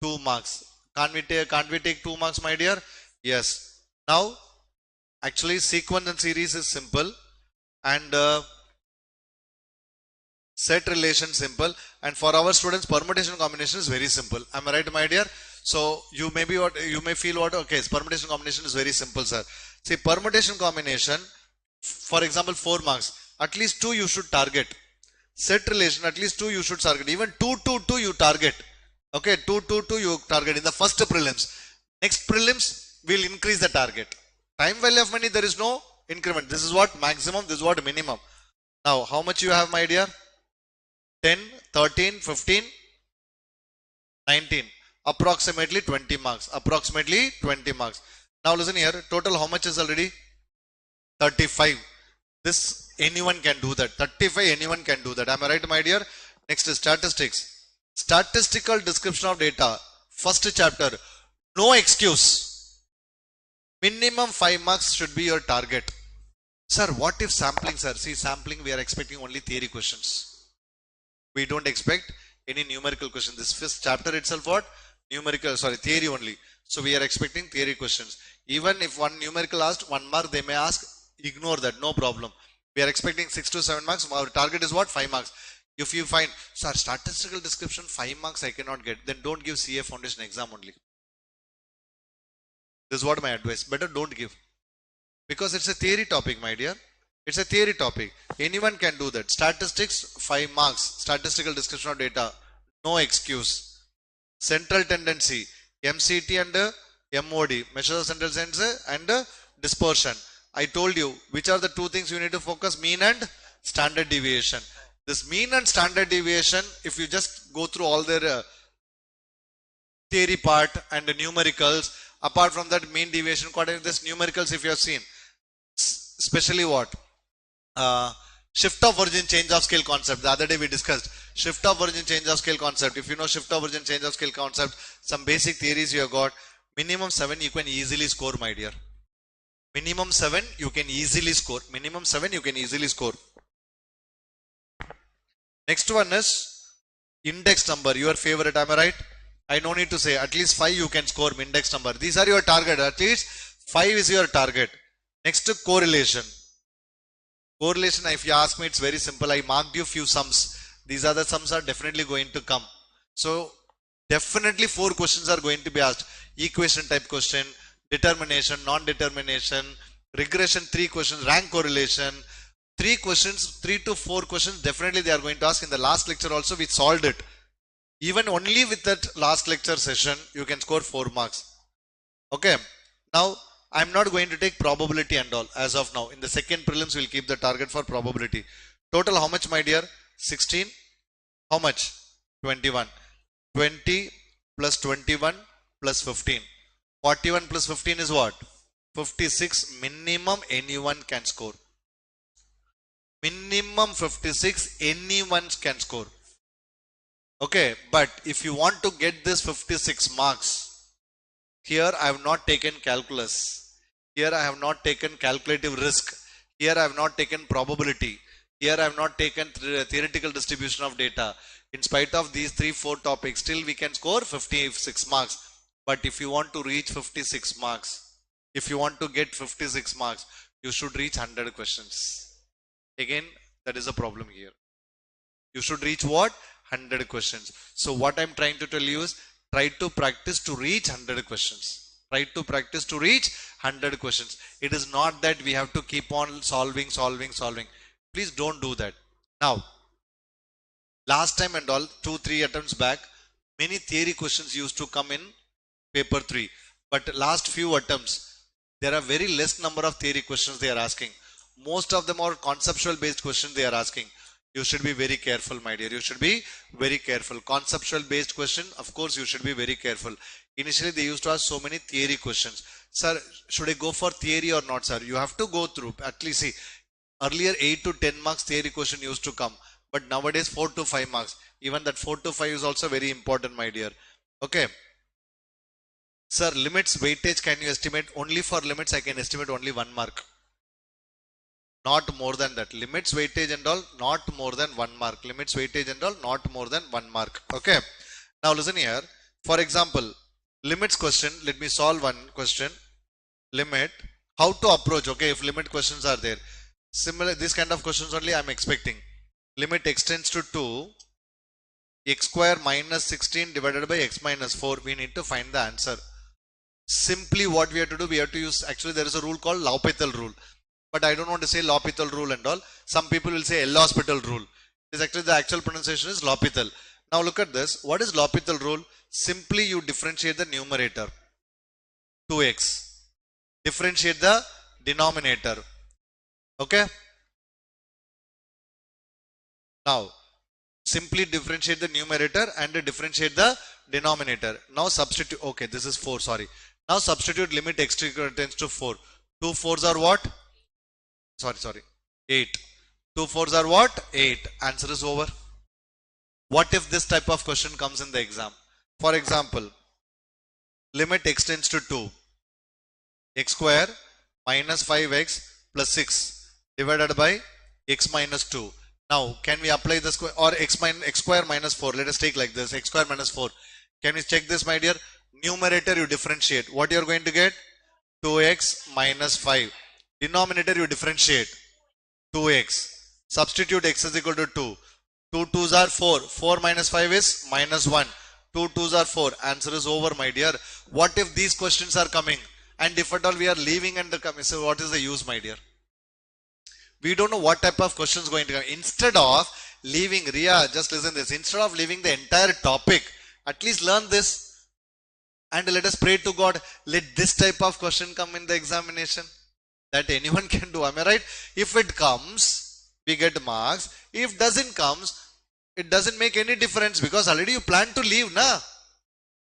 2 marks. Can't we take 2 marks, my dear? Yes. Now, actually, sequence and series is simple. And set relation simple. And for our students, permutation combination is very simple. Am I right, my dear? So you may feel what? Okay, permutation combination is very simple, sir. See, permutation combination, for example, 4 marks. At least 2 you should target. Set relation, at least 2 you should target. Even 2, 2, 2 you target. Okay, 2, 2, 2 you target in the first prelims. Next prelims will increase the target. Time value of money, there is no increment. This is what maximum, this is what minimum. Now, how much you have, my dear? 10, 13, 15, 19. Approximately 20 marks. Approximately 20 marks. Now listen here. Total how much is already? 35. This anyone can do that. 35 anyone can do that. Am I right, my dear? Next is statistics. Statistical description of data. First chapter. No excuse. Minimum 5 marks should be your target. Sir, what if sampling, sir? See, sampling we are expecting only theory questions. We don't expect any numerical question. This first chapter itself what? Theory only. So we are expecting theory questions. Even if one numerical asked 1 mark, they may ask, ignore that, no problem. We are expecting 6 to 7 marks. Our target is what? 5 marks. If you find, sir, statistical description 5 marks I cannot get, then don't give CA foundation exam only. This is what my advice. Better don't give. Because it's a theory topic, my dear. It's a theory topic. Anyone can do that. Statistics 5 marks. Statistical description of data. No excuse. Central tendency, MCT and MOD, measure of central tendency and dispersion. I told you which are the 2 things you need to focus, mean and standard deviation. This mean and standard deviation, if you just go through all their theory part and the numericals, apart from that mean deviation, this numericals if you have seen, especially what? Shift of origin, change of scale concept. The other day we discussed shift of origin, change of scale concept. If you know shift of origin, change of scale concept, some basic theories you have got. Minimum 7 you can easily score, my dear. Minimum 7 you can easily score. Minimum 7 you can easily score. Next one is index number. Your favorite, am I right? I no need to say. At least 5 you can score index number. These are your target. At least 5 is your target. Next, correlation. Correlation, if you ask me, it's very simple. I marked you few sums. These are the sums are definitely going to come. So, definitely 4 questions are going to be asked. Equation type question, determination, non-determination, regression 3 questions, rank correlation. 3 questions, 3 to 4 questions, definitely they are going to ask. In the last lecture also, we solved it. Even only with that last lecture session, you can score 4 marks. Okay. Now, I'm not going to take probability and all as of now. In the second prelims, we'll keep the target for probability. Total how much, my dear? 16. How much? 21. 20 plus 21 plus 15. 41 plus 15 is what? 56. Minimum anyone can score. Minimum 56 anyone can score. Okay, but if you want to get this 56 marks, here I have not taken calculus. Here I have not taken calculative risk. Here I have not taken probability. Here I have not taken theoretical distribution of data. In spite of these 3-4 topics, still we can score 56 marks. But if you want to reach 56 marks, if you want to get 56 marks, you should reach 100 questions. Again, That is a problem here. You should reach what? 100 questions. So what I'm trying to tell you is, try to practice to reach 100 questions. Try to practice to reach 100 questions. It is not that we have to keep on solving. Please don't do that. Now, last time and all, 2-3 attempts back, many theory questions used to come in paper 3. But last few attempts, there are very less number of theory questions they are asking. Most of them are conceptual based questions they are asking. You should be very careful, my dear. You should be very careful. Conceptual based question, of course, you should be very careful. Initially, they used to ask so many theory questions. Sir, should I go for theory or not, sir? You have to go through. At least see, earlier 8 to 10 marks theory question used to come. But nowadays 4 to 5 marks. Even that 4 to 5 is also very important, my dear. Okay. Sir, limits, weightage, can you estimate? Only for limits, I can estimate only 1 mark. Not more than that. Limits, weightage and all, not more than 1 mark. Limits, weightage and all, not more than 1 mark. Okay. Now listen here. For example, limits question, let me solve one question. Limit, how to approach, okay, if limit questions are there. Similar, this kind of questions only I am expecting. Limit x tends to 2, x square minus 16 divided by x minus 4. We need to find the answer. Simply what we have to do, we have to use, actually there is a rule called L'Hopital rule. But I don't want to say L'Hopital rule and all. Some people will say L'Hospital rule. It is actually the actual pronunciation is L'Hopital. Now look at this. What is L'Hopital rule? Simply you differentiate the numerator. 2x. Differentiate the denominator. Okay. Now, simply differentiate the numerator and differentiate the denominator. Now substitute, okay, this is 4, sorry. Now substitute limit x tends to 4. 2 4s are what? Sorry, 8. 2 4s are what? 8. Answer is over. What if this type of question comes in the exam? For example, limit x tends to 2. X square minus 5x plus 6 divided by x minus 2. Now, can we apply the square or x square minus 4? Let us take like this, x square minus 4. Can we check this, my dear? Numerator you differentiate. What you are going to get? 2x minus 5. Denominator you differentiate. 2x. Substitute x is equal to 2. 2 2s are 4. 4 minus 5 is minus 1. 2 2s are 4. Answer is over, my dear. What if these questions are coming? And if at all we are leaving and coming, so what is the use, my dear? We don't know what type of questions going to come. Instead of leaving, Ria, just listen this. Instead of leaving the entire topic, at least learn this. And let us pray to God. Let this type of question come in the examination. That anyone can do. Am I right? If it comes, we get marks. If doesn't comes, it doesn't make any difference because already you plan to leave, na?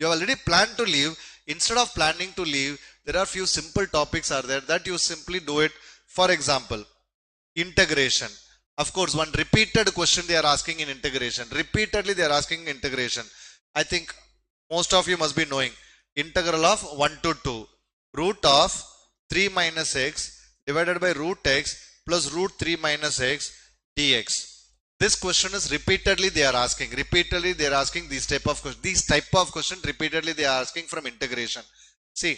You have already planned to leave. Instead of planning to leave, there are few simple topics are there that you simply do it. For example, integration. Of course, one repeated question they are asking in integration. Repeatedly they are asking integration. I think most of you must be knowing. Integral of 1 to 2. Root of 3 minus x divided by root x plus root 3 minus x dx. This question is repeatedly they are asking. Repeatedly they are asking these type of questions. These type of questions repeatedly they are asking from integration. See,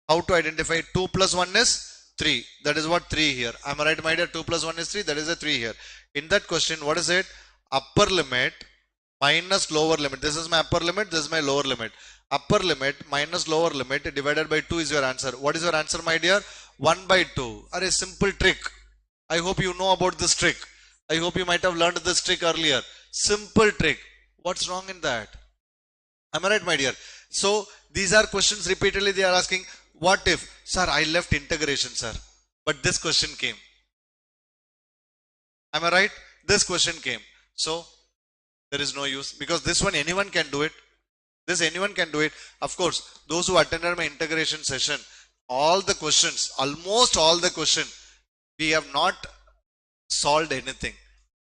how to identify 2 plus 1 is 3. That is what 3 here. Am I right, my dear? 2 plus 1 is 3. That is a 3 here. In that question, what is it? Upper limit minus lower limit. This is my upper limit. This is my lower limit. Upper limit minus lower limit divided by 2 is your answer. What is your answer, my dear? 1 by 2. Are a simple trick. I hope you know about this trick. I hope you might have learned this trick earlier. Simple trick. What's wrong in that? Am I right, my dear? So, these are questions repeatedly they are asking. What if? Sir, I left integration, sir. But this question came. Am I right? This question came. So, there is no use. Because this one, anyone can do it. This anyone can do it. Of course, those who attended my integration session, all the questions, almost all the question, we have not solved anything.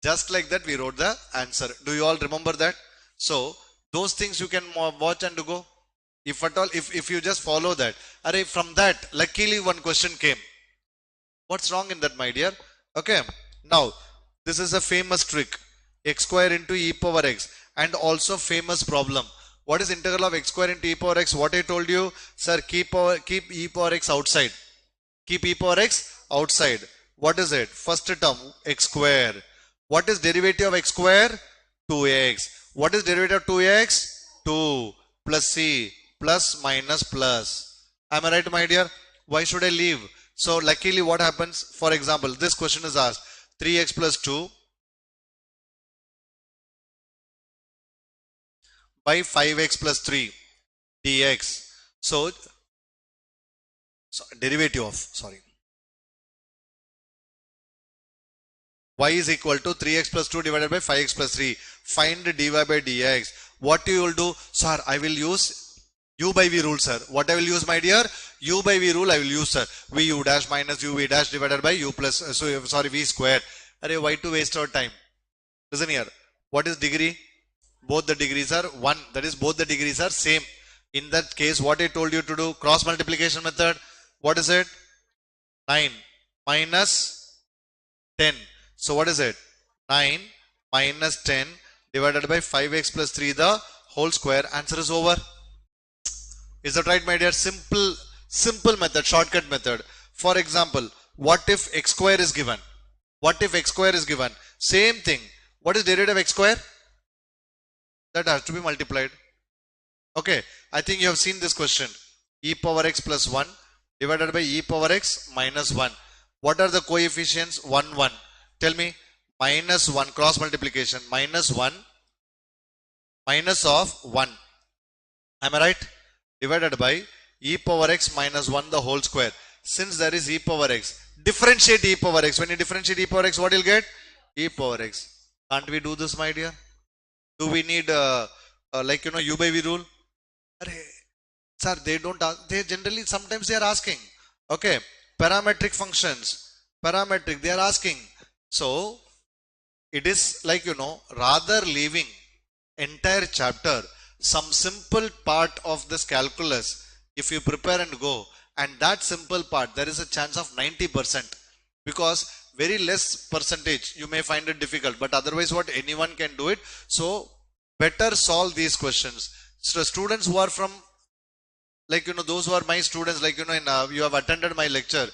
Just like that, we wrote the answer. Do you all remember that? So, those things you can watch and go. If at all, if you just follow that. From that, luckily one question came. What's wrong in that, my dear? Okay. Now, this is a famous trick. X square into e power x. And also famous problem. What is integral of x square into e power x? What I told you, sir, keep e power x outside. Keep e power x outside. What is it? First term, x square. What is derivative of x square? 2x. What is derivative of 2x? 2 plus c plus minus plus. Am I right, my dear? Why should I leave? So luckily what happens? For example, this question is asked 3x plus 2 by 5x plus 3 dx. So derivative of, y is equal to 3x plus 2 divided by 5x plus 3. Find dy by dx. What you will do? Sir, I will use u by v rule, sir. What I will use, my dear? U by v rule I will use, sir. vu dash minus uv dash divided by u plus, v square. Array, why to waste our time? Listen here. What is degree? Both the degrees are 1. That is, both the degrees are same. In that case, what I told you to do? Cross multiplication method. What is it? 9 minus 10. So what is it? 9 minus 10 divided by 5x plus 3 the whole square. Answer is over. Is that right, my dear? Simple method, shortcut method. For example, what if x square is given? What if x square is given? Same thing. What is derivative of x square? That has to be multiplied. Okay, I think you have seen this question. E power x plus 1 divided by e power x minus 1. What are the coefficients? 1, 1. Tell me. Minus 1, cross multiplication. Minus 1, minus of 1. Am I right? Divided by e power x minus 1 the whole square. Since there is e power x, differentiate e power x. When you differentiate e power x, what you'll get? E power x. Can't we do this, my dear? Do we need u by v rule? Sir, they don't ask. They generally, sometimes they are asking. Okay, parametric functions. Parametric, they are asking. So, it is like, rather leaving entire chapter, some simple part of this calculus, if you prepare and go, and that simple part, there is a chance of 90%. Because very less percentage, you may find it difficult, but otherwise what anyone can do it. So, better solve these questions. So, students who are from, those who are my students, you have attended my lecture.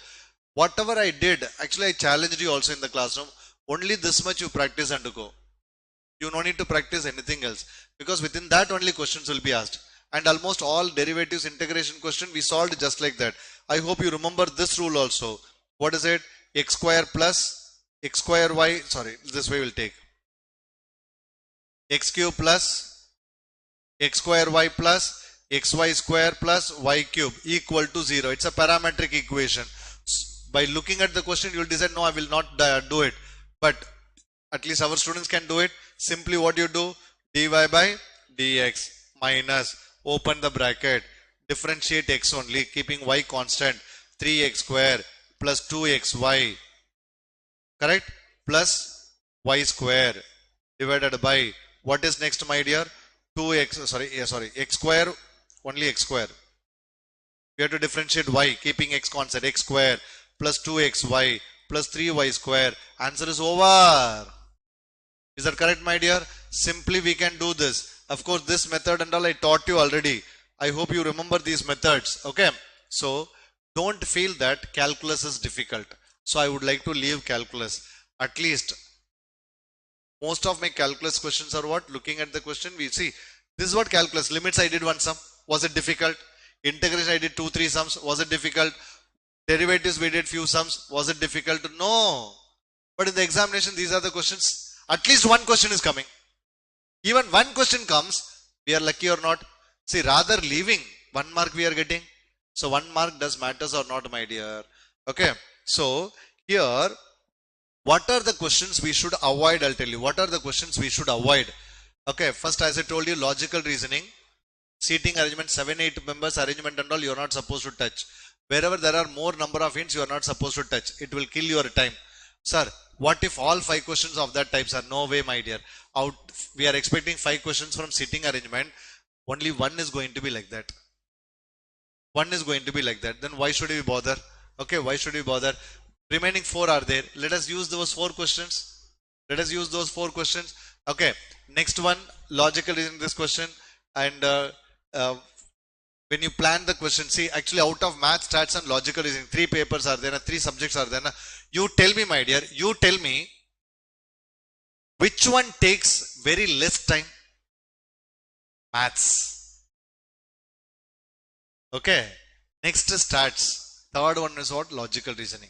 Whatever I did, actually I challenged you also in the classroom. Only this much you practice and go. You don't need to practice anything else. Because within that only questions will be asked. And almost all derivatives integration question we solved just like that. I hope you remember this rule also. What is it? X square plus x square y. This way we'll take. X cube plus x square y plus xy square plus y cube equal to 0. It's a parametric equation. By looking at the question, you will decide, no, I will not do it. But at least our students can do it. Simply what you do? Dy by dx minus, open the bracket, differentiate x only, keeping y constant, 3x square plus 2xy, correct? Plus y square divided by, what is next, my dear? X square, only x square. We have to differentiate y, keeping x constant, x square plus 2xy plus 3y square. Answer is over. Is that correct, my dear? Simply we can do this. Of course, this method and all I taught you already. I hope you remember these methods. Okay. So, don't feel that calculus is difficult. So, I would like to leave calculus. At least, most of my calculus questions are what? Looking at the question, we see. This is what calculus. Limits I did one sum. Was it difficult? Integration I did 2-3 sums. Was it difficult? Derivatives we did few sums. Was it difficult? No. But in the examination, these are the questions. At least one question is coming. Even one question comes, we are lucky or not. See, rather leaving, 1 mark we are getting. So 1 mark does matters or not, my dear. Okay. So here, what are the questions we should avoid? I'll tell you. What are the questions we should avoid? Okay. First, as I told you, logical reasoning, seating arrangement, 7-8 members arrangement and all, you are not supposed to touch. Wherever there are more number of hints, you are not supposed to touch. It will kill your time. Sir, what if all 5 questions of that type are? No way, my dear. We are expecting 5 questions from seating arrangement. Only 1 is going to be like that. 1 is going to be like that. Then why should we bother? Okay, why should we bother? Remaining 4 are there. Let us use those 4 questions. Let us use those 4 questions. Okay, next one, logical reasoning this question. And when you plan the question, see, actually out of math, stats and logical reasoning, 3 papers are there, 3 subjects are there. You tell me, my dear, you tell me, Which one takes very less time? Maths. Okay. Next starts. Third one is what? Logical reasoning.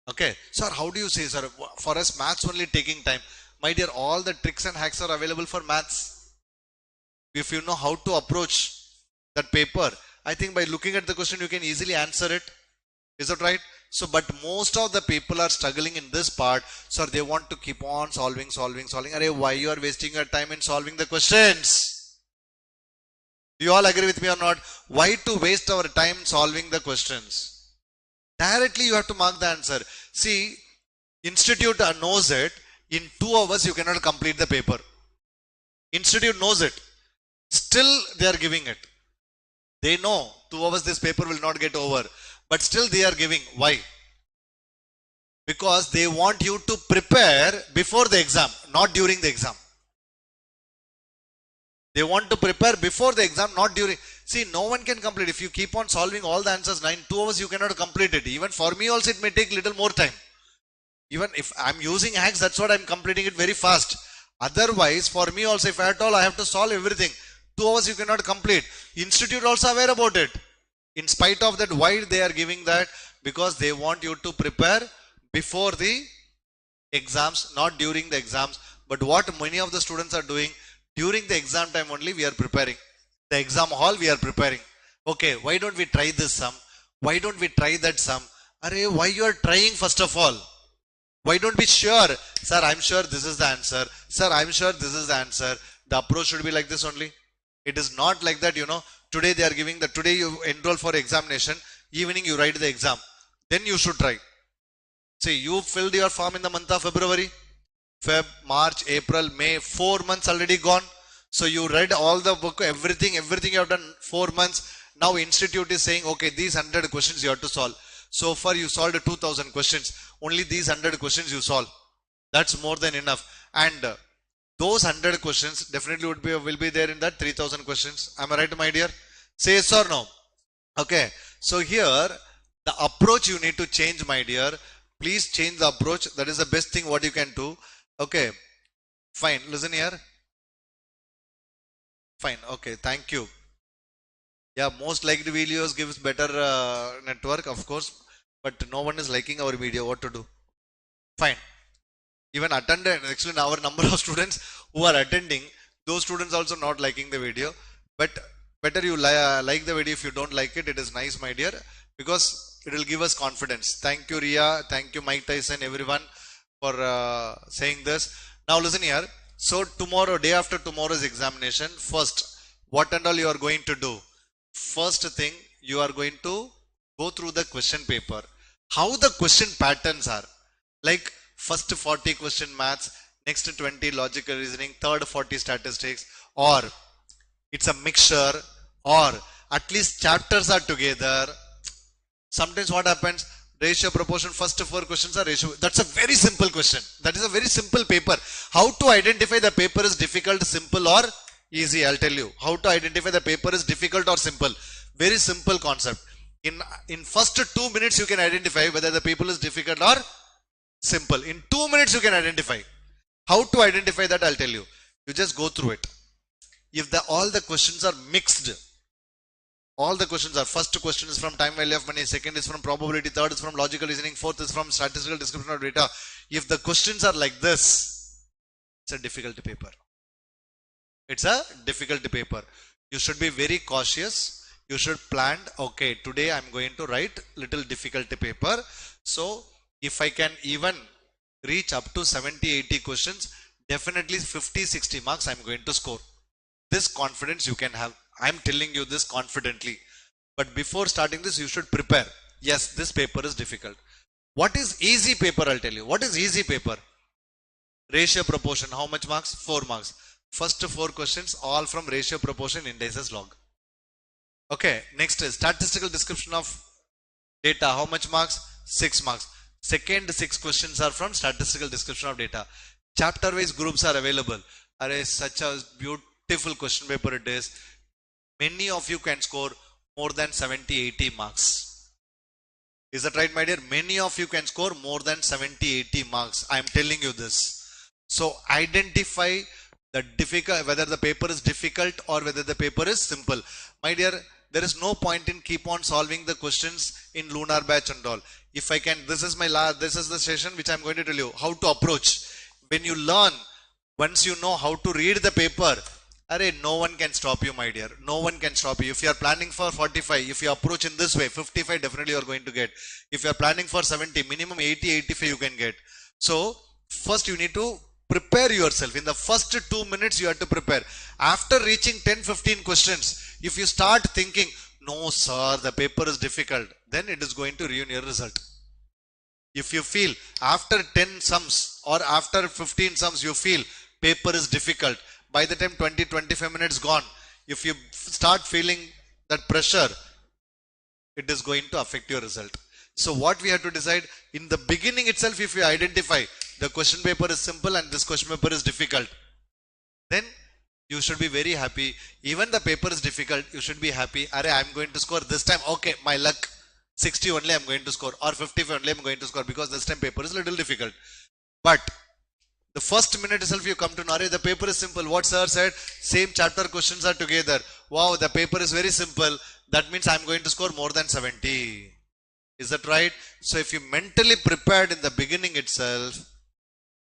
Okay. Sir, how do you say, sir? For us, maths only taking time. My dear, all the tricks and hacks are available for maths. If you know how to approach that paper, I think by looking at the question, you can easily answer it. Is that right? So, but most of the people are struggling in this part. So, they want to keep on solving. Arey, why you are wasting your time in solving the questions? Do you all agree with me or not? Why to waste our time solving the questions? Directly you have to mark the answer. See, institute knows it. In 2 hours, you cannot complete the paper. Institute knows it. Still, they are giving it. They know 2 hours this paper will not get over. But still they are giving. Why? Because they want you to prepare before the exam, not during the exam. They want to prepare before the exam, not during. See, no one can complete. If you keep on solving all the answers, 2 hours you cannot complete it. Even for me also it may take little more time. Even if I'm using hacks, that's what I'm completing it very fast. Otherwise, for me also, if at all I have to solve everything, 2 hours you cannot complete. Institute also aware about it. In spite of that, why they are giving that? Because they want you to prepare before the exams, not during the exams. But what many of the students are doing, during the exam time only we are preparing. The exam hall we are preparing. Okay, why don't we try this sum? Why don't we try that sum? Arey, why you are trying first of all? Why don't be sure? Sir, I'm sure this is the answer. Sir, I'm sure this is the answer. The approach should be like this only. It is not like that, you know. Today they are giving the, today you enroll for examination, evening you write the exam. Then you should try. See, you filled your form in the month of February, Feb, March, April, May, 4 months already gone. So you read all the book, everything you have done 4 months. Now institute is saying, okay, these 100 questions you have to solve. So far you solved 2000 questions. Only these 100 questions you solve. That's more than enough. And those 100 questions definitely will be there in that 3000 questions. Am I right, my dear? Say yes or no? Okay. So here, the approach you need to change, my dear. Please change the approach. That is the best thing what you can do. Okay. Fine. Listen here. Fine. Okay. Thank you. Yeah, most liked videos gives better network, of course. But no one is liking our video. What to do? Fine. Even attended, actually our number of students who are attending, those students also not liking the video. But better you like the video. If you don't like it, it is nice, my dear, because it will give us confidence. Thank you, Ria. Thank you, Mike Tyson, everyone, for saying this. Now listen here. So tomorrow, day after tomorrow's examination, first, what and all you are going to do? First thing, you are going to go through the question paper. How the question patterns are. Like, first 40 question maths, next 20 logical reasoning, third 40 statistics, or it's a mixture, or at least chapters are together. Sometimes what happens, ratio, proportion, first 4 questions are ratio. That's a very simple question. That is a very simple paper. How to identify the paper is difficult, simple or easy, I'll tell you. How to identify the paper is difficult or simple. Very simple concept. In first 2 minutes you can identify whether the paper is difficult or simple. In 2 minutes you can identify. How to identify that, I'll tell you. You just go through it. If all the questions are mixed, all the questions are, first question is from time value of money, second is from probability, third is from logical reasoning, fourth is from statistical description of data. If the questions are like this, it's a difficult paper. It's a difficult paper. You should be very cautious. You should plan, okay, today I'm going to write little difficult paper. So if I can even reach up to 70-80 questions, definitely 50-60 marks I'm going to score. This confidence you can have. I'm telling you this confidently. But before starting this, you should prepare. Yes, this paper is difficult. What is easy paper? I'll tell you. What is easy paper? Ratio, proportion. How much marks? 4 marks. First 4 questions, all from ratio, proportion, indices, log. Okay. Next is statistical description of data. How much marks? 6 marks. Second 6 questions are from statistical description of data. Chapter wise groups are available. Such a beautiful question paper it is. Many of you can score more than 70-80 marks. Is that right, my dear? Many of you can score more than 70-80 marks. I am telling you this. So identify the difficult, whether the paper is difficult or whether the paper is simple. My dear, there is no point in keep on solving the questions in LUNAR batch and all. If I can, this is my last, this is the session which I'm going to tell you how to approach. When you learn, once you know how to read the paper, no one can stop you, my dear. No one can stop you. If you are planning for 45, if you approach in this way, 55 definitely you are going to get. If you are planning for 70, minimum 80, 85 you can get. So first you need to prepare yourself. In the first 2 minutes you have to prepare. After reaching 10-15 questions, if you start thinking, no sir, the paper is difficult, then it is going to ruin your result. If you feel after 10 sums or after 15 sums you feel paper is difficult, by the time 20-25 minutes gone, if you start feeling that pressure, it is going to affect your result. So what we have to decide in the beginning itself, if you identify the question paper is simple and this question paper is difficult, then you should be very happy. Even the paper is difficult, you should be happy. I'm going to score this time. Okay, my luck, 60 only I'm going to score, or 55 only I'm going to score, because this time paper is a little difficult. But the first minute itself you come to know, the paper is simple. What sir said, same chapter questions are together. Wow, the paper is very simple. That means I'm going to score more than 70. Is that right? So if you mentally prepared in the beginning itself,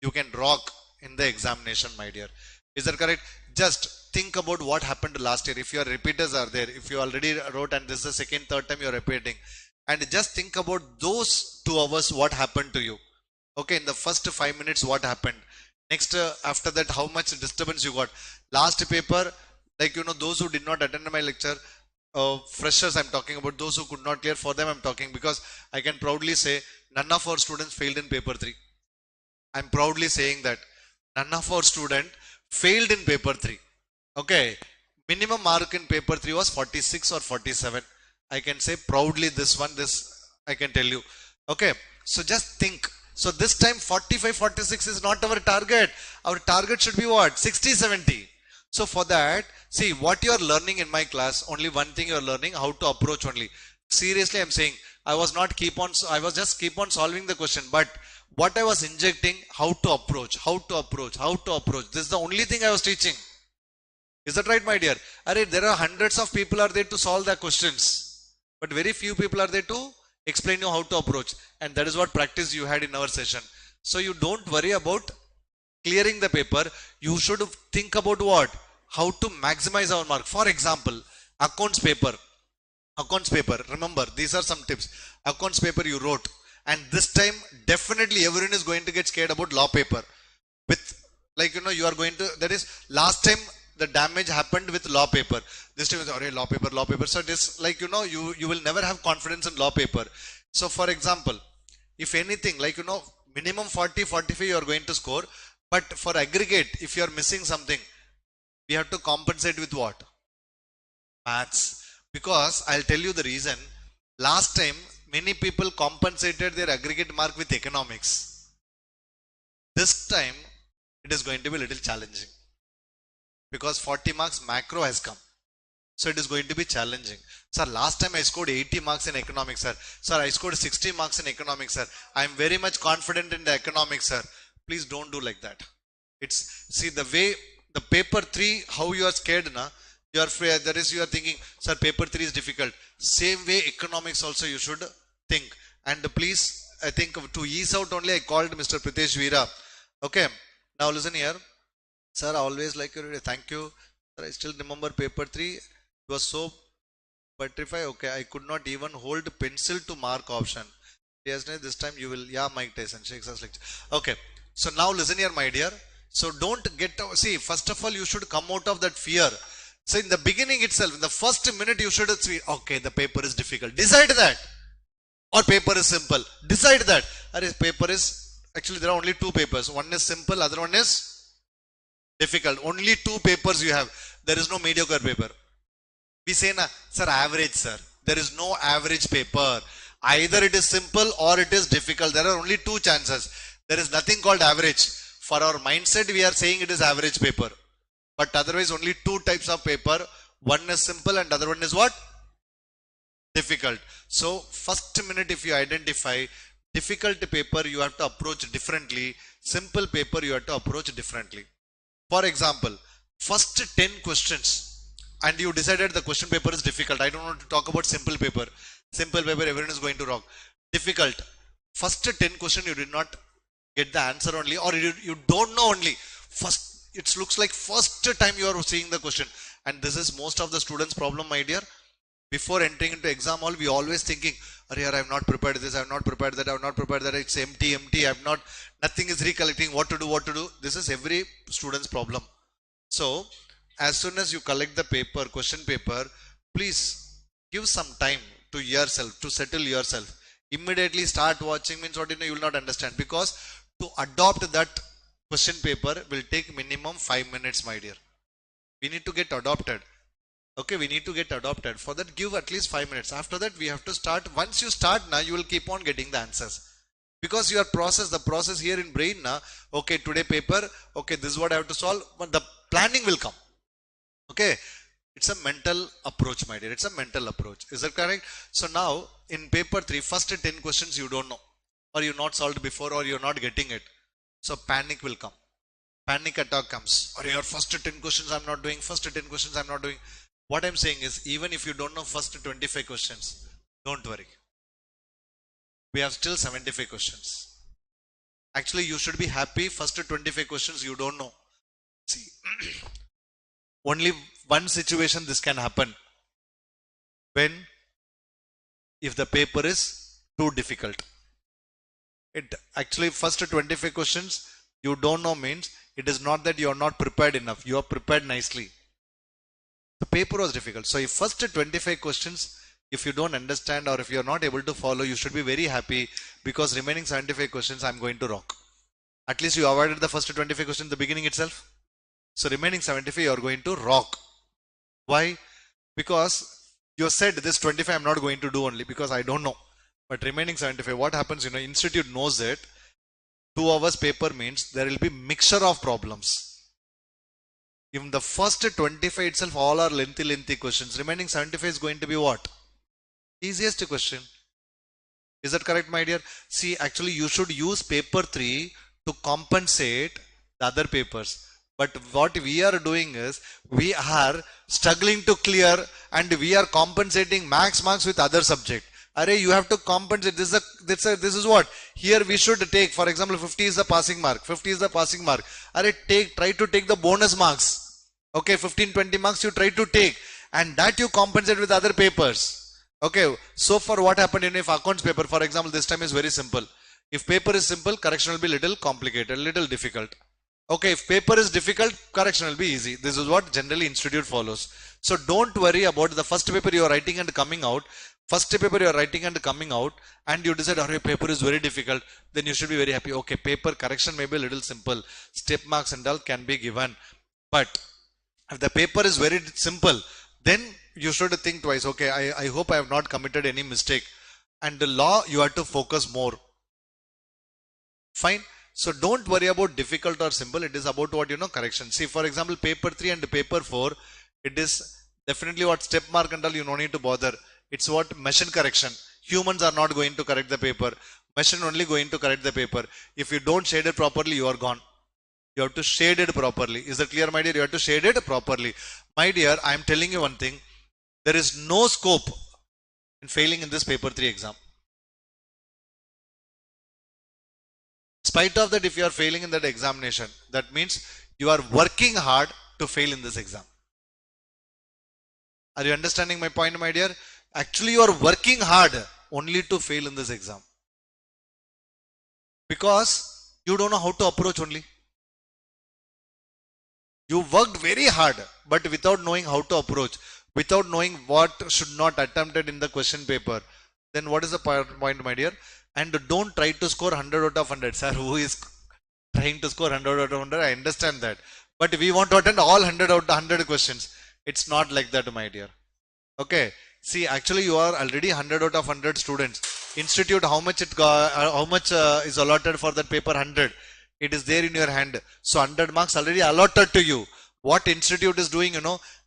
you can rock in the examination, my dear. Is that correct? Just think about what happened last year. If your repeaters are there, if you already wrote and this is the second, third time you're repeating, and just think about those 2 hours, what happened to you. Okay, in the first 5 minutes, what happened? Next, after that, how much disturbance you got? Last paper, like, those who did not attend my lecture, freshers I'm talking about, those who could not clear, for them I'm talking, because I can proudly say, none of our students failed in paper 3. I'm proudly saying that. None of our students failed in paper 3. Okay, minimum mark in paper 3 was 46 or 47. I can say proudly this I can tell you. Okay, so just think. So this time 45, 46 is not our target. Our target should be what? 60, 70. So for that, see what you are learning in my class, only one thing you are learning, how to approach only. Seriously, I'm saying, I was just keep on solving the question, but what I was injecting, how to approach. This is the only thing I was teaching. Is that right, my dear? There are hundreds of people are there to solve the questions, but very few people are there to explain you how to approach. And that is what practice you had in our session. So you don't worry about clearing the paper. You should think about what? How to maximize our mark. For example, accounts paper. Remember, these are some tips. Accounts paper you wrote. And this time, definitely everyone is going to get scared about law paper. With, you are going to, that is, last time the damage happened with law paper. This time is, law paper. So this, you will never have confidence in law paper. So for example, if anything, minimum 40, 45 you are going to score. But for aggregate, if you are missing something, we have to compensate with what? Maths. Because I'll tell you the reason. Last time, many people compensated their aggregate mark with economics. This time, it is going to be a little challenging. Because 40 marks macro has come. So it is going to be challenging. Sir, last time I scored 80 marks in economics, sir. Sir, I scored 60 marks in economics, sir. I am very much confident in the economics, sir. Please don't do like that. See the way, the paper 3, how you are scared, na? You are thinking, sir, paper 3 is difficult. Same way economics also you should think. And please, I think to ease out only, I called Mr. Pritesh Veera. Okay, now listen here. Sir, I always like your, thank you. Sir, I still remember paper 3. It was so petrified. Okay, I could not even hold pencil to mark option. Yes, this time you will, yeah, Mike Tyson, shakes us lecture. Okay, so now listen here, my dear. So don't get, see, first of all, you should come out of that fear. So in the beginning itself, in the first minute, you should see, okay, the paper is difficult. Decide that. Or paper is simple. Decide that. Paper is, actually there are only 2 papers. One is simple, other one is difficult. Only 2 papers you have. There is no mediocre paper. We say, na, sir, average, sir. There is no average paper. Either it is simple or it is difficult. There are only 2 chances. There is nothing called average. For our mindset, we are saying it is average paper. But otherwise, only 2 types of paper. One is simple and other one is what? Difficult. So, first minute if you identify, difficult paper you have to approach differently, simple paper you have to approach differently. For example, first 10 questions and you decided the question paper is difficult. I don't want to talk about simple paper. Simple paper everyone is going to rock. Difficult. First 10 questions you did not get the answer only, or you don't know only. First, it looks like first time you are seeing the question. And this is most of the students' problem, my dear. Before entering into exam hall, we always thinking, I have not prepared this, I have not prepared that, I have not prepared that, it's empty, I have not, nothing is recollecting, what to do. This is every student's problem. So, as soon as you collect the paper, question paper, please give some time to yourself, to settle yourself. Immediately start watching means what you will not understand, because to adopt that question paper will take minimum 5 minutes, my dear. We need to get adopted. Okay, we need to get adopted. For that, give at least 5 minutes. After that, we have to start. Once you start now, you will keep on getting the answers. Because your process, the process here in brain now, okay, today paper, okay, this is what I have to solve, but the planning will come. Okay, it's a mental approach, my dear. It's a mental approach. Is that correct? So now, in paper 3, first 10 questions you don't know, or you not solved before, or you're not getting it. So panic will come. Panic attack comes. Or your first 10 questions I'm not doing, first 10 questions I'm not doing. What I'm saying is, even if you don't know first 25 questions, don't worry. We have still 75 questions. Actually, you should be happy first 25 questions you don't know. See, only one situation this can happen. When, if the paper is too difficult. It actually first 25 questions you don't know means it is not that you are not prepared enough. You are prepared nicely. The paper was difficult. So if first 25 questions, if you don't understand or if you are not able to follow, you should be very happy, because remaining 75 questions I am going to rock. At least you avoided the first 25 questions in the beginning itself. So remaining 75 you are going to rock. Why? Because you said this 25 I am not going to do only because I don't know. But remaining 75, what happens, institute knows it. 2 hours paper means there will be mixture of problems. Even the first 25 itself all are lengthy questions. Remaining 75 is going to be what? Easiest question. Is that correct, my dear? See, actually you should use paper 3 to compensate the other papers. But what we are doing is, we are struggling to clear and we are compensating max marks with other subject. Array, you have to compensate. This is what? Here we should take, for example, 50 is the passing mark. 50 is the passing mark. Array, try to take the bonus marks. Okay, 15, 20 marks you try to take. And that you compensate with other papers. Okay, so for what happened if accounts paper, for example, this time is very simple. If paper is simple, correction will be little complicated, little difficult. Okay, if paper is difficult, correction will be easy. This is what generally institute follows. So don't worry about the first paper you are writing and coming out. First paper you are writing and coming out, and you decide, oh, paper is very difficult, then you should be very happy. Okay, paper correction may be a little simple. Step marks and all can be given. But if the paper is very simple, then you should think twice. Okay, I hope I have not committed any mistake. And the law, you have to focus more. Fine. So don't worry about difficult or simple. It is about what, correction. See, for example, paper 3 and paper 4, it is definitely what step mark and all, you don't need to bother. It's what machine correction. Humans are not going to correct the paper. Machine only going to correct the paper. If you don't shade it properly, you are gone. You have to shade it properly. Is that clear, my dear? You have to shade it properly. My dear, I am telling you one thing. There is no scope in failing in this paper 3 exam. In spite of that, if you are failing in that examination, that means you are working hard to fail in this exam. Are you understanding my point, my dear? Actually, you are working hard only to fail in this exam. Because you don't know how to approach only. You worked very hard, but without knowing how to approach, without knowing what should not attempted in the question paper. Then what is the point, my dear? And don't try to score 100 out of 100. Sir, who is trying to score 100 out of 100? I understand that. But we want to attend all 100 out of 100 questions. It's not like that, my dear. Okay. See, actually you are already 100 out of 100 students. Institute, how much is allotted for that paper? 100. It is there in your hand. So 100 marks already allotted to you. What institute is doing,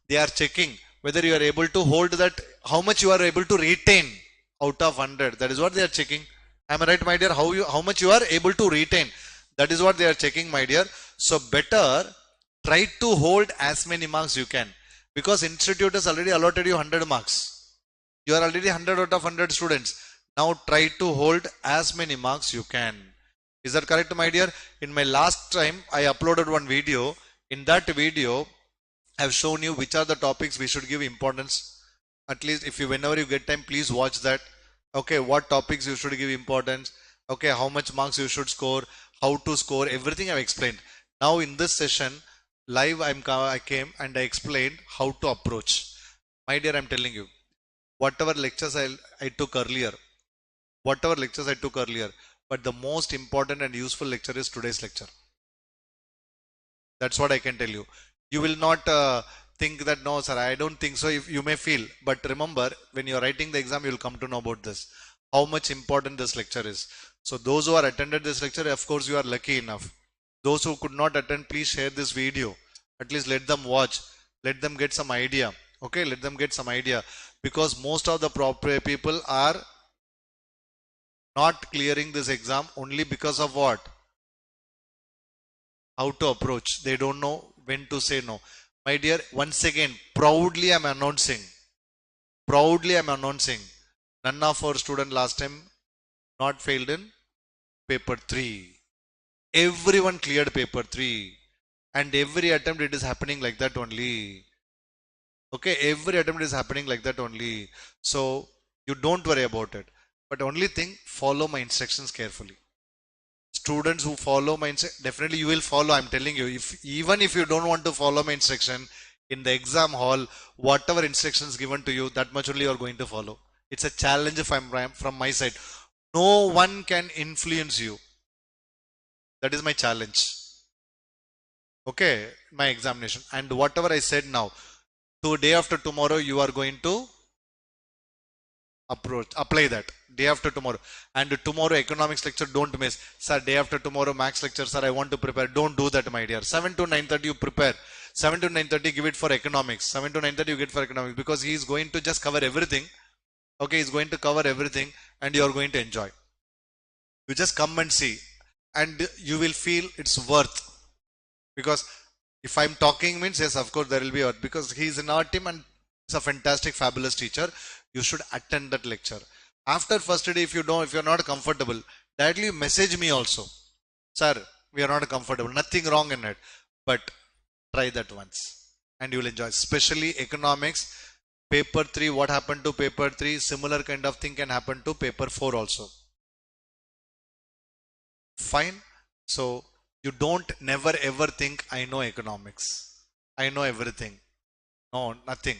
they are checking whether you are able to hold that, how much you are able to retain out of 100. That is what they are checking. Am I right, my dear? How much you are able to retain? That is what they are checking, my dear. So better try to hold as many marks you can, because institute has already allotted you 100 marks. You are already 100 out of 100 students. Now try to hold as many marks you can. Is that correct, my dear? In my last time, I uploaded one video. In that video, I have shown you which are the topics we should give importance. At least if you, whenever you get time, please watch that. Okay, what topics you should give importance. Okay, how much marks you should score, how to score, everything I've explained. Now in this session, live I came and I explained how to approach. My dear, I'm telling you, whatever lectures I took earlier, but the most important and useful lecture is today's lecture. That's what I can tell you. You will not think that, no sir, I don't think so. If you may feel, but remember, when you're writing the exam, you'll come to know about this, how much important this lecture is. So those who are attended this lecture, of course you are lucky enough. Those who could not attend, please share this video. At least let them watch, let them get some idea. Okay, let them get some idea, because most of the proper people are not clearing this exam only because of what? How to approach. They don't know when to say no. My dear, once again, proudly I'm announcing, none of our students last time not failed in paper 3. Everyone cleared paper 3. And every attempt it is happening like that only. Okay, every attempt is happening like that only. So you don't worry about it. But only thing, follow my instructions carefully. Students who follow my instructions, definitely you will follow. I'm telling you, even if you don't want to follow my instruction, in the exam hall, whatever instructions given to you, that much only you are going to follow. It's a challenge if I'm from my side. No one can influence you. That is my challenge. Okay, my examination. And whatever I said now, to day after tomorrow, you are going to apply that day after tomorrow. And tomorrow economics lecture, don't miss. Sir, day after tomorrow max lecture, sir, I want to prepare. Don't do that, my dear. 7 to 9:30 you prepare. 7 to 9:30 give it for economics. 7 to 9:30 you get for economics, because he is going to just cover everything. Okay, he's going to cover everything and you are going to enjoy. You just come and see and you will feel it's worth. Because if I'm talking means, yes, of course there will be worth, because he is in our team and it's a fantastic, fabulous teacher. You should attend that lecture. After first day, if you're not comfortable, directly message me also. Sir, we are not comfortable. Nothing wrong in it. But try that once and you will enjoy. Especially economics, paper 3, what happened to paper 3? Similar kind of thing can happen to paper 4 also. Fine. So you don't never ever think, I know economics, I know everything. No, nothing.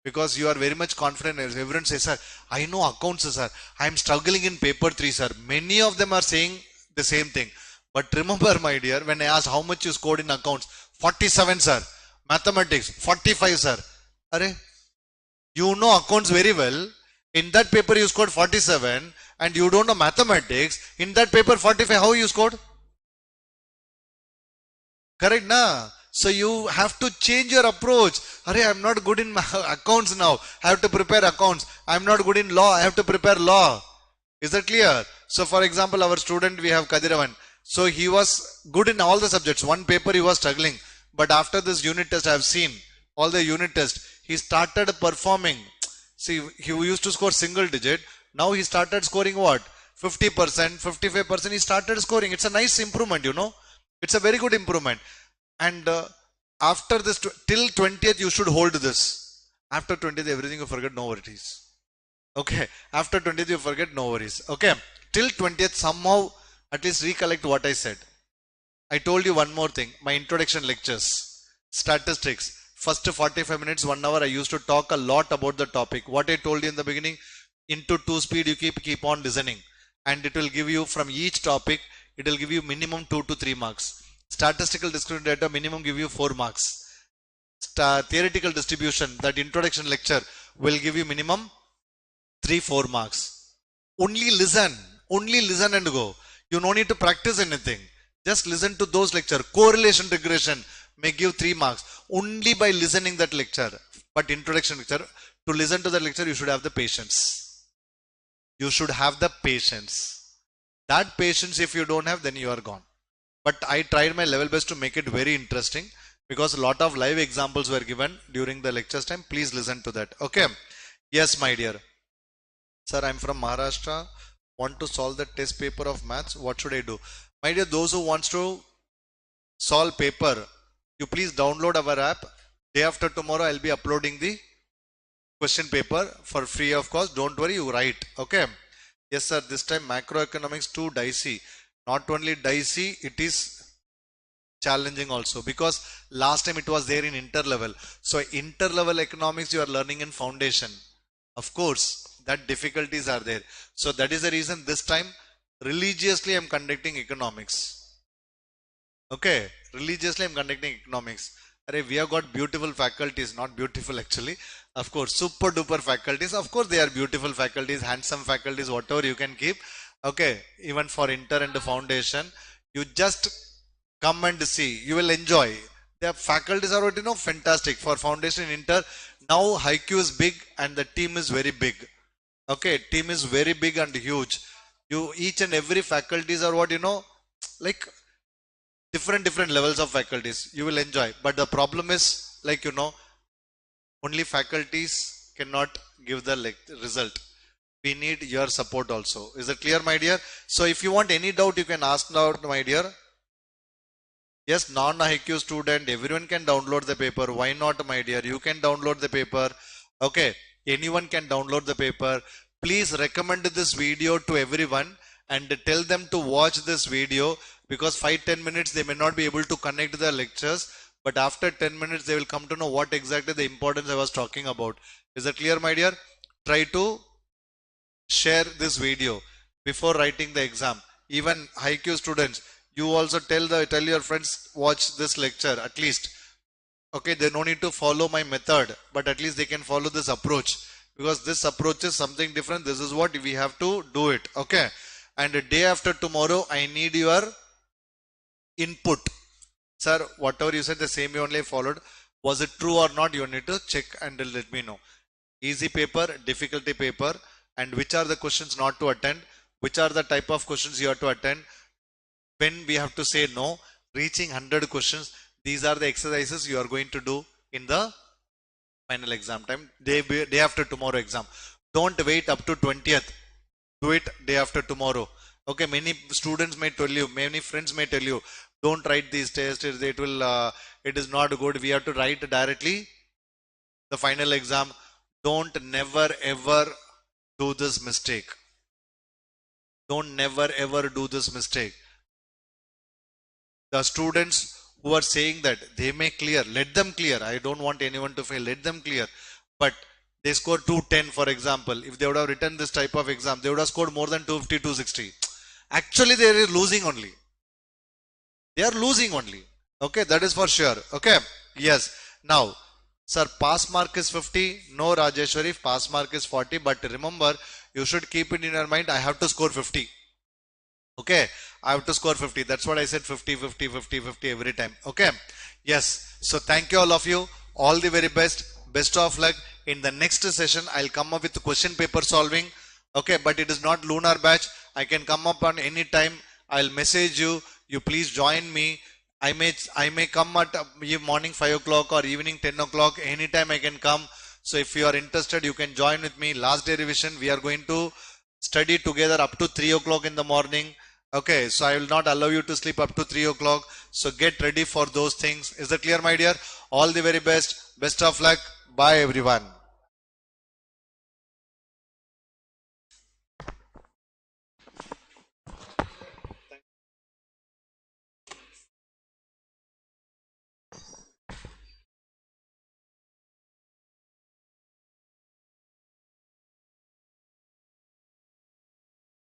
Because you are very much confident. Everyone says, sir, I know accounts, sir. I am struggling in paper 3, sir. Many of them are saying the same thing. But remember, my dear, when I asked how much you scored in accounts, 47, sir. Mathematics, 45, sir. Arey, you know accounts very well. In that paper you scored 47 and you don't know mathematics. In that paper 45, how you scored? Correct, na? So you have to change your approach. Arey, I'm not good in accounts now. I have to prepare accounts. I'm not good in law. I have to prepare law. Is that clear? So for example, our student, we have Kadiravan. So he was good in all the subjects. One paper he was struggling. But after this unit test, I have seen all the unit test. He started performing. See, he used to score single digit. Now he started scoring what? 50%, 55%. He started scoring. It's a nice improvement, you know. It's a very good improvement. And after this, till 20th, you should hold this. After 20th, everything you forget, no worries. Okay. After 20th, you forget, no worries. Okay. Till 20th, somehow, at least recollect what I said. I told you one more thing. My introduction lectures, statistics. First 45 minutes, 1 hour, I used to talk a lot about the topic. What I told you in the beginning, into 2 speed, you keep on listening. And it will give you, from each topic, it will give you minimum 2 to 3 marks. Statistical discriminant data, minimum give you 4 marks. Theoretical distribution, that introduction lecture will give you minimum 3-4 marks. Only listen and go. You no need to practice anything. Just listen to those lectures. Correlation regression may give 3 marks. Only by listening that lecture. But introduction lecture, to listen to that lecture, you should have the patience. You should have the patience. That patience, if you don't have, then you are gone. But I tried my level best to make it very interesting because a lot of live examples were given during the lectures time. Please listen to that. Okay. Yes, my dear. Sir, I'm from Maharashtra. Want to solve the test paper of maths. What should I do? My dear, those who wants to solve paper, you please download our app. Day after tomorrow, I'll be uploading the question paper for free of course. Don't worry, you write. Okay. Yes, sir. This time macroeconomics too dicey. Not only dicey, it is challenging also because last time it was there in inter-level. So inter-level economics you are learning in foundation. Of course, that difficulties are there. So that is the reason this time religiously I am conducting economics. Okay, religiously I am conducting economics. We have got beautiful faculties, not beautiful actually. Of course, super duper faculties. Of course, they are beautiful faculties, handsome faculties, whatever you can keep. Okay, even for inter and the foundation, you just come and see. You will enjoy. The faculties are, fantastic for foundation inter. Now IQ is big and the team is very big. Okay, team is very big and huge. You each and every faculties are like different levels of faculties. You will enjoy. But the problem is only faculties cannot give the result. We need your support also. Is it clear, my dear? So if you want any doubt, you can ask now, my dear. Yes, non-IQ student, everyone can download the paper. Why not, my dear? You can download the paper. Okay, anyone can download the paper. Please recommend this video to everyone and tell them to watch this video because 5-10 minutes they may not be able to connect the lectures. But after 10 minutes, they will come to know what exactly the importance I was talking about. Is that clear, my dear? Try to share this video before writing the exam. Even IQ students, you also tell your friends watch this lecture at least. Okay, they no need to follow my method, but at least they can follow this approach because this approach is something different. This is what we have to do it. Okay, and the day after tomorrow, I need your input. Sir, whatever you said, the same you only followed. Was it true or not? You need to check and let me know. Easy paper, difficulty paper, and which are the questions not to attend, which are the type of questions you have to attend, when we have to say no, reaching 100 questions. These are the exercises you are going to do in the final exam time, day after tomorrow exam. Don't wait up to 20th. Do it day after tomorrow. Okay, many students may tell you, many friends may tell you, don't write these tests, it is not good. We have to write directly the final exam. Don't never ever do this mistake. Don't never ever do this mistake. The students who are saying that they may clear, let them clear. I don't want anyone to fail, let them clear. But they score 210, for example. If they would have written this type of exam, they would have scored more than 250, 260. Actually, they are losing only. They are losing only. Okay, that is for sure. Okay, yes. Now, sir, pass mark is 50. No, Rajeshwari, pass mark is 40. But remember, you should keep it in your mind, I have to score 50. Okay, I have to score 50. That's what I said, 50, 50, 50, 50 every time. Okay, yes. So thank you all of you. All the very best. Best of luck. In the next session, I'll come up with question paper solving. Okay, but it is not LUNAR batch. I can come up on any time. I'll message you. You please join me. I may come at morning 5 o'clock or evening 10 o'clock. Anytime I can come. So if you are interested, you can join with me. Last day revision, we are going to study together up to 3 o'clock in the morning. Okay, so I will not allow you to sleep up to 3 o'clock. So get ready for those things. Is that clear, my dear? All the very best. Best of luck. Bye, everyone.